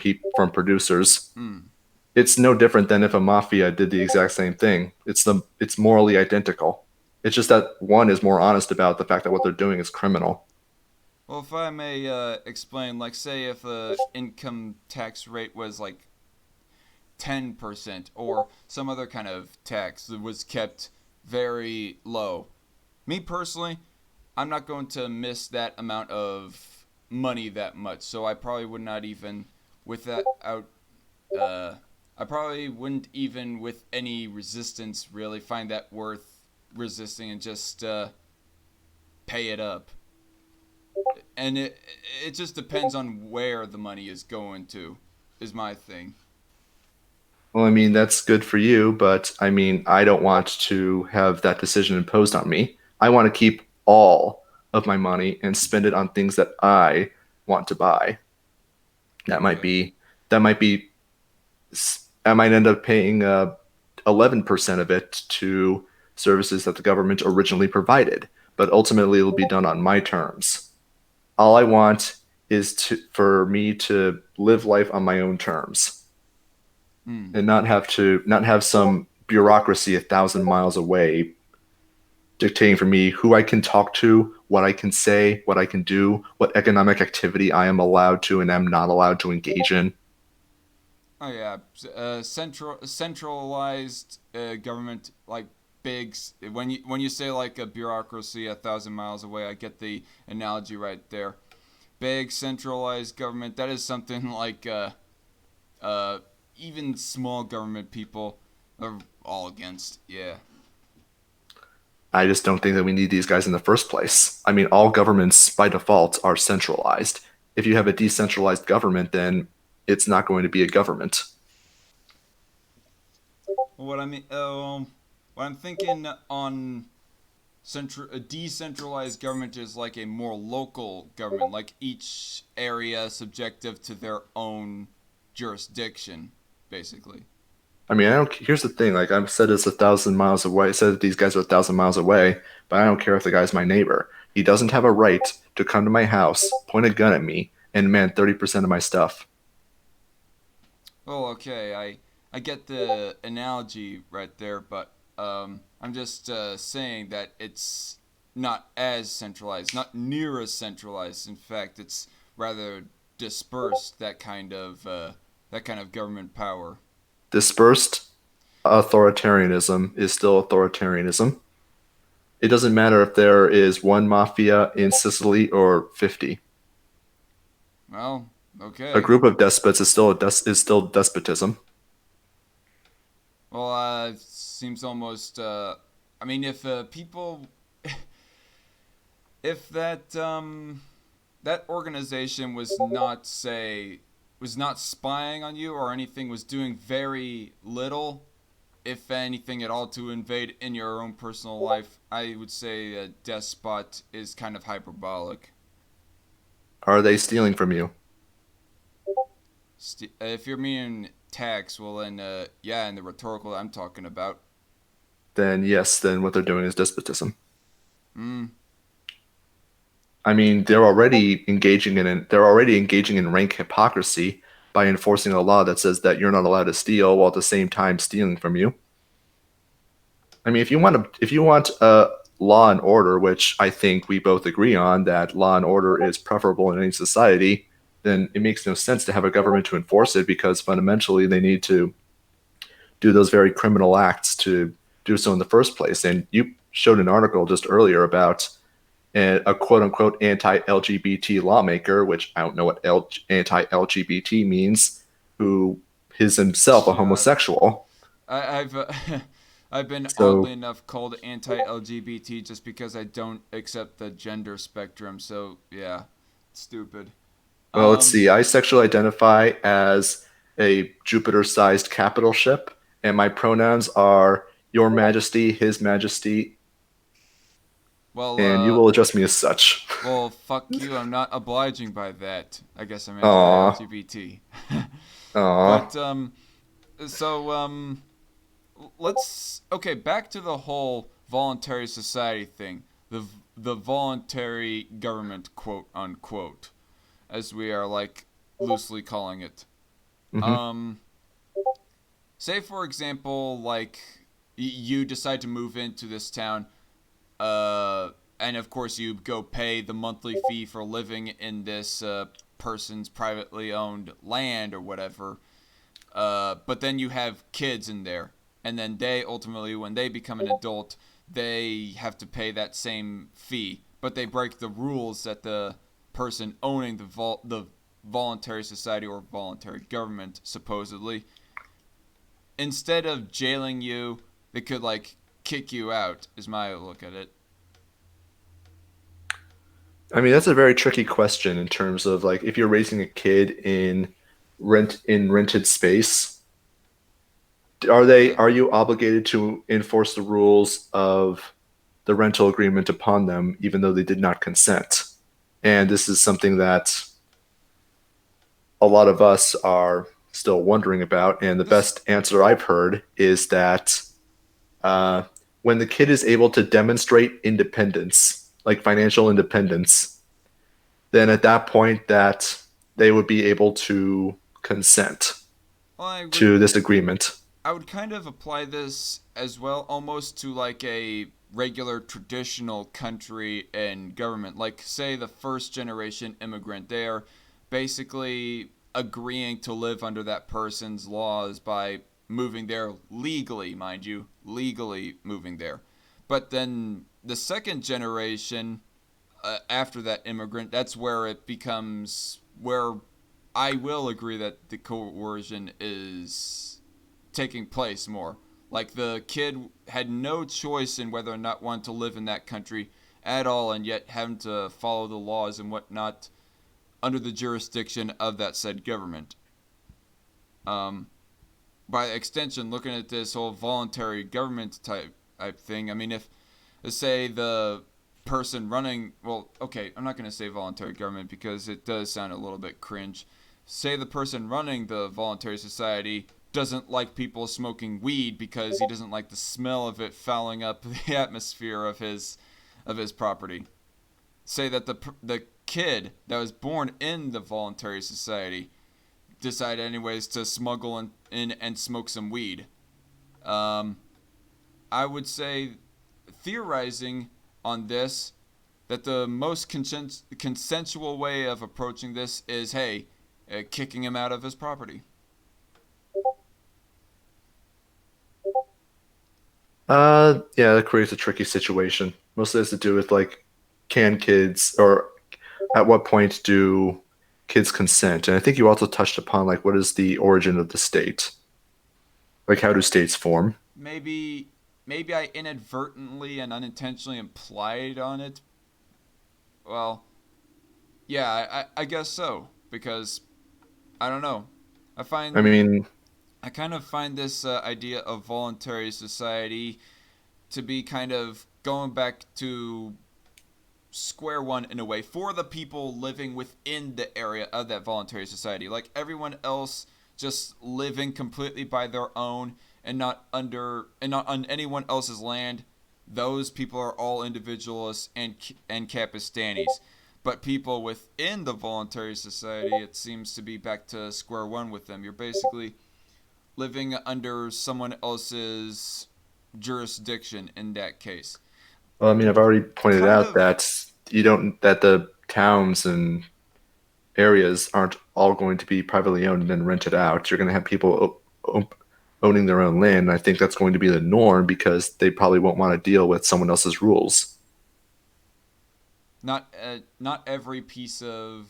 producers. Mm. It's no different than if a mafia did the exact same thing. It's morally identical. It's just that one is more honest about the fact that what they're doing is criminal. Well, if I may explain, like, say if the income tax rate was like 10% or some other kind of tax that was kept very low. Me personally, I'm not going to miss that amount of money that much, so I probably would not even, with that out, uh, I probably wouldn't even with any resistance really find that worth resisting and just pay it up. And it just depends on where the money is going to, is my thing. Well, I mean, that's good for you, but I mean, I don't want to have that decision imposed on me. I want to keep all of my money and spend it on things that I want to buy. That might Okay. be, that might be, I might end up paying 11% of it to services that the government originally provided, but ultimately it'll be done on my terms. All I want is for me to live life on my own terms Mm. and not have some bureaucracy 1,000 miles away dictating for me who I can talk to, what I can say, what I can do, what economic activity I am allowed to and am not allowed to engage in. Oh yeah, centralized government like big. When you say like a bureaucracy 1,000 miles away, I get the analogy right there. Big centralized government. That is something like uh, even small government people are all against. Yeah. I just don't think that we need these guys in the first place. I mean, all governments by default are centralized. If you have a decentralized government, then it's not going to be a government. What I mean, what I'm thinking on a decentralized government is like a more local government, like each area subjective to their own jurisdiction, basically. I mean, I don't. Here's the thing: like I've said, it's 1,000 miles away. I said that these guys are 1,000 miles away, but I don't care if the guy's my neighbor. He doesn't have a right to come to my house, point a gun at me, and demand 30% of my stuff. Well, okay, I get the analogy right there, but I'm just saying that it's not as centralized, not near as centralized. In fact, it's rather dispersed. That kind of government power. Dispersed authoritarianism is still authoritarianism. It doesn't matter if there is one mafia in Sicily or 50. Well, A okay. group of despots is still despotism. Well, seems almost. I mean, if people, if that organization was not spying on you or anything, was doing very little, if anything at all, to invade in your own personal life, I would say a despot is kind of hyperbolic. Are they stealing from you? If you're meaning tax, well then, yeah, in the rhetorical I'm talking about. Then yes, then what they're doing is despotism. Mm. I mean, they're already engaging in rank hypocrisy by enforcing a law that says that you're not allowed to steal while at the same time stealing from you. I mean, if you want law and order, which I think we both agree on that law and order is preferable in any society, then it makes no sense to have a government to enforce it because fundamentally they need to do those very criminal acts to do so in the first place. And you showed an article just earlier about a quote unquote anti LGBT lawmaker, which I don't know what anti LGBT means, who is himself a Yeah, homosexual. I've I've been oddly So, enough called anti-LGBT just because I don't accept the gender spectrum. So yeah, stupid. well, let's Um, see. I sexually identify as a Jupiter sized capital ship, and my pronouns are Your Majesty, His Majesty, well, and you will address me as such. fuck you. I'm not obliging by that. I guess I'm Aw, anti-LGBT. aw. But so let's okay, back to the whole voluntary society thing. The voluntary government, quote unquote. as we are like loosely calling it. Hmm. Um, Say for example, like you decide to move into this town, uh, and of course you go pay the monthly fee for living in this person's privately owned land or whatever. But then you have kids in there, and then they ultimately, when they become an adult, they have to pay that same fee, but they break the rules that the person owning the voluntary society or voluntary government supposedly, instead of jailing you, they could like kick you out. Is my look at it. I mean, that's a very tricky question in terms of like if you're raising a kid in rented space, Yeah. are you obligated to enforce the rules of the rental agreement upon them, even though they did not consent? And this is something that a lot of us are still wondering about. And the This best answer I've heard is that uh, when the kid is able to demonstrate independence, like financial independence, then at that point that they would be able to consent well, I would to this agreement. I would kind of apply this as well, almost to like a regular traditional country and government. Like, say, the first generation immigrant, they are basically agreeing to live under that person's laws by moving there legally, mind you, legally moving there. But then the second generation, after that immigrant, that's where it becomes where I will agree that the coercion is taking place more. Like the kid had no choice in whether or not want to live in that country at all, and yet having to follow the laws and whatnot under the jurisdiction of that said government. Um, by extension, looking at this whole voluntary government type thing, I mean, if let's say the person running, well, okay, I'm not going to say voluntary government because it does sound a little bit cringe. Say the person running the voluntary society doesn't like people smoking weed because he doesn't like the smell of it fouling up the atmosphere of his property. Say that the kid that was born in the voluntary society decided anyways to smuggle in and smoke some weed. Um, I would say theorizing on this that the most consensual way of approaching this is, hey, kicking him out of his property. Yeah, that creates a tricky situation. Mostly has to do with like, can kids or at what point do kids consent? And I think you also touched upon like what is the origin of the state? Like how do states form? Maybe maybe I inadvertently and unintentionally implied on it. Well, yeah, I guess so because I don't know. I I find mean, I kind of find this idea of voluntary society to be kind of going back to square one in a way for the people living within the area of that voluntary society. Like everyone else just living completely by their own and not on anyone else's land. Those people are all individualists and Capistanis. But people within the voluntary society, it seems to be back to square one with them. You're basically living under someone else's jurisdiction in that case. well, I mean, I've already pointed Kind out of that you don't that the towns and areas aren't all going to be privately owned and then rented out. You're going to have people owning their own land. And I think that's going to be the norm because they probably won't want to deal with someone else's rules. not every piece of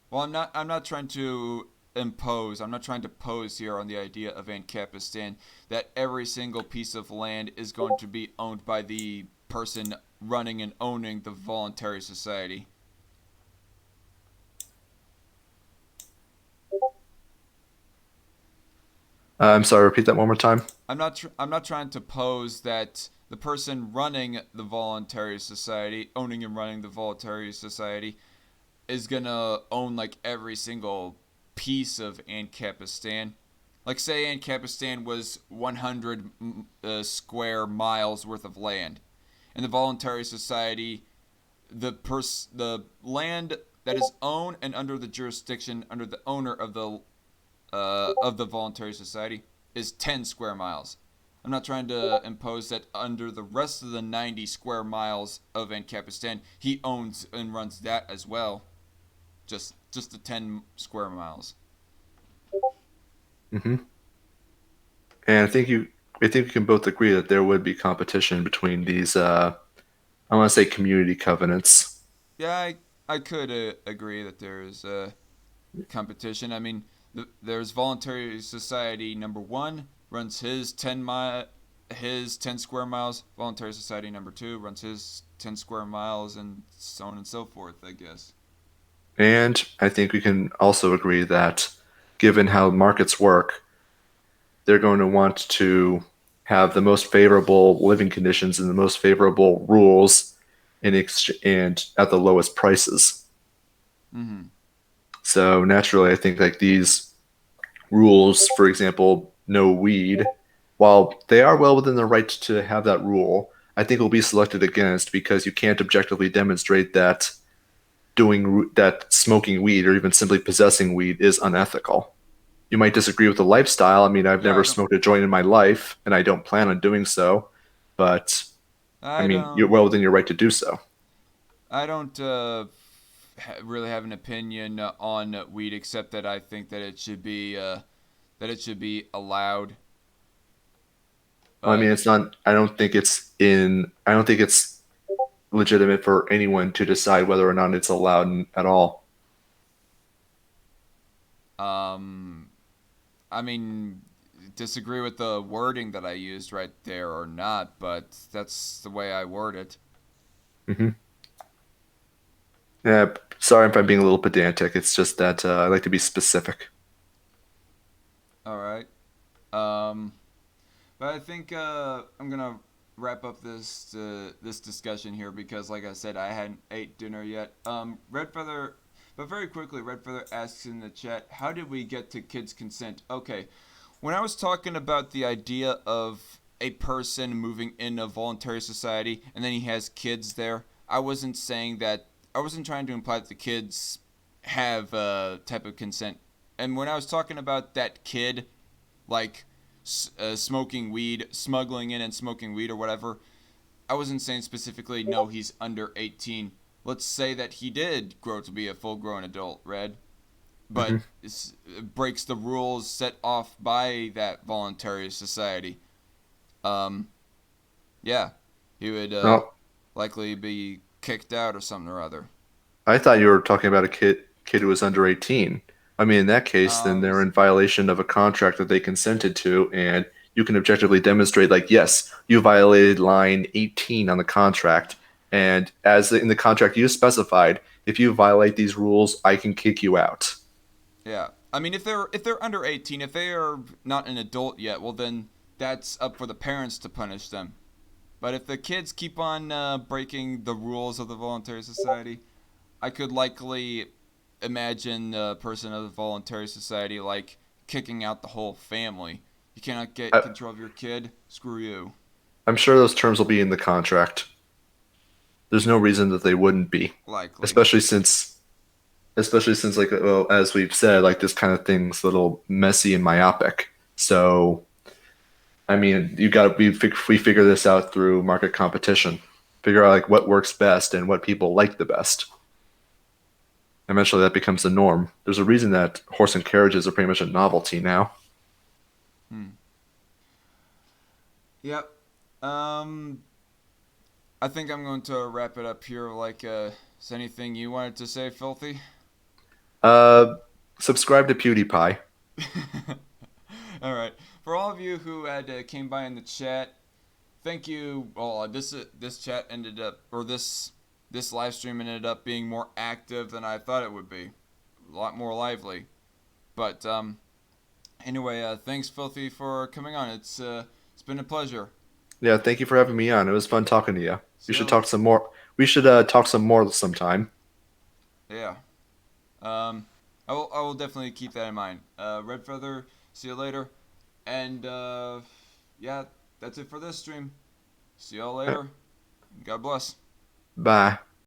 well, I'm not trying to impose. I'm not trying to pose here on the idea of Ancapistan that every single piece of land is going to be owned by the person running and owning the voluntary society. I'm sorry, repeat that one more time. I'm not trying to pose that the person running the voluntary society, owning and running the voluntary society, is gonna own like every single piece of Ancapistan. Like say Ancapistan was 100 square miles worth of land, and the voluntary society, the land that is owned and under the jurisdiction under the owner of the voluntary society is 10 square miles. I'm not trying to impose that under the rest of the 90 square miles of Ancapistan, he owns and runs that as well. Just the 10 square miles. Hmm. And I think we can both agree that there would be competition between these. I want to say community covenants. Yeah, I could agree that there's competition. I mean, there's voluntary society number 1 runs his 10 square miles. Voluntary society number 2 runs his 10 square miles, and so on and so forth, I guess. And I think we can also agree that, given how markets work, they're going to want to have the most favorable living conditions and the most favorable rules and at the lowest prices. Mm-hmm. So naturally, I think like these rules, for example, no weed, while they are well within their right to have that rule, I think will be selected against because you can't objectively demonstrate that smoking weed or even simply possessing weed is unethical. You might disagree with the lifestyle. I mean, I've Yeah, never smoked a joint in my life, and I don't plan on doing so. But I I mean, you're don't well within your right to do so. I don't really have an opinion on weed, except that I think that it should be allowed. Well, I mean, But it's not. I don't think it's in. I don't think it's legitimate for anyone to decide whether or not it's allowed at all. um, I mean, disagree with the wording that I used right there or not, but that's the way I word it. Hmm. Yeah. Sorry if I'm being a little pedantic. It's just that I like to be specific. All right. Um, but I think I'm gonna wrap up this discussion here because, like I said, I hadn't ate dinner yet. Red Feather, but very quickly, Red Feather asks in the chat, "How did we get to kids' consent?" Okay, when I was talking about the idea of a person moving in a voluntary society and then he has kids there, I wasn't saying that. I wasn't trying to imply that the kids have a type of consent. And when I was talking about that kid, like smoking weed, smuggling in and smoking weed or whatever, I wasn't saying specifically no, he's under 18. Let's say that he did grow to be a full-grown adult, Red, Hmm. but breaks the rules set off by that voluntary society. Um, yeah, he would Well, likely be kicked out or something or other. I thought you were talking about a kid who was under 18. I mean, in that case, then they're in violation of a contract that they consented to, and you can objectively demonstrate, like, yes, you violated line 18 on the contract, and in the contract you specified, if you violate these rules, I can kick you out. Yeah, I mean, if they're under 18, if they are not an adult yet, well then that's up for the parents to punish them. But if the kids keep on breaking the rules of the voluntary society, I could likely imagine a person of the voluntary society like kicking out the whole family. You cannot get I, control of your kid. Screw you. I'm sure those terms will be in the contract. There's no reason that they wouldn't be, Likely. especially since like well, as we've said, like this kind of thing's a little messy and myopic. So I mean, we figure this out through market competition. Figure out like what works best and what people like the best. Eventually, that becomes the norm. There's a reason that horse and carriages are pretty much a novelty now. Hmm. Yep. Um, I think I'm going to wrap it up here. Like, is anything you wanted to say, Filthy? Uh, Subscribe to PewDiePie. All right. For all of you who had came by in the chat, thank you. Well, this chat ended up, or this live stream ended up being more active than I thought it would be. A lot more lively. But anyway, thanks, Filthy, for coming on. It's been a pleasure. Yeah, thank you for having me on. It was fun talking to you. We See should you. talk some more. We should talk some more sometime. Yeah. Um, I will definitely keep that in mind. Red Feather. See you later. And yeah, that's it for this stream. See y'all later. God bless. Bye.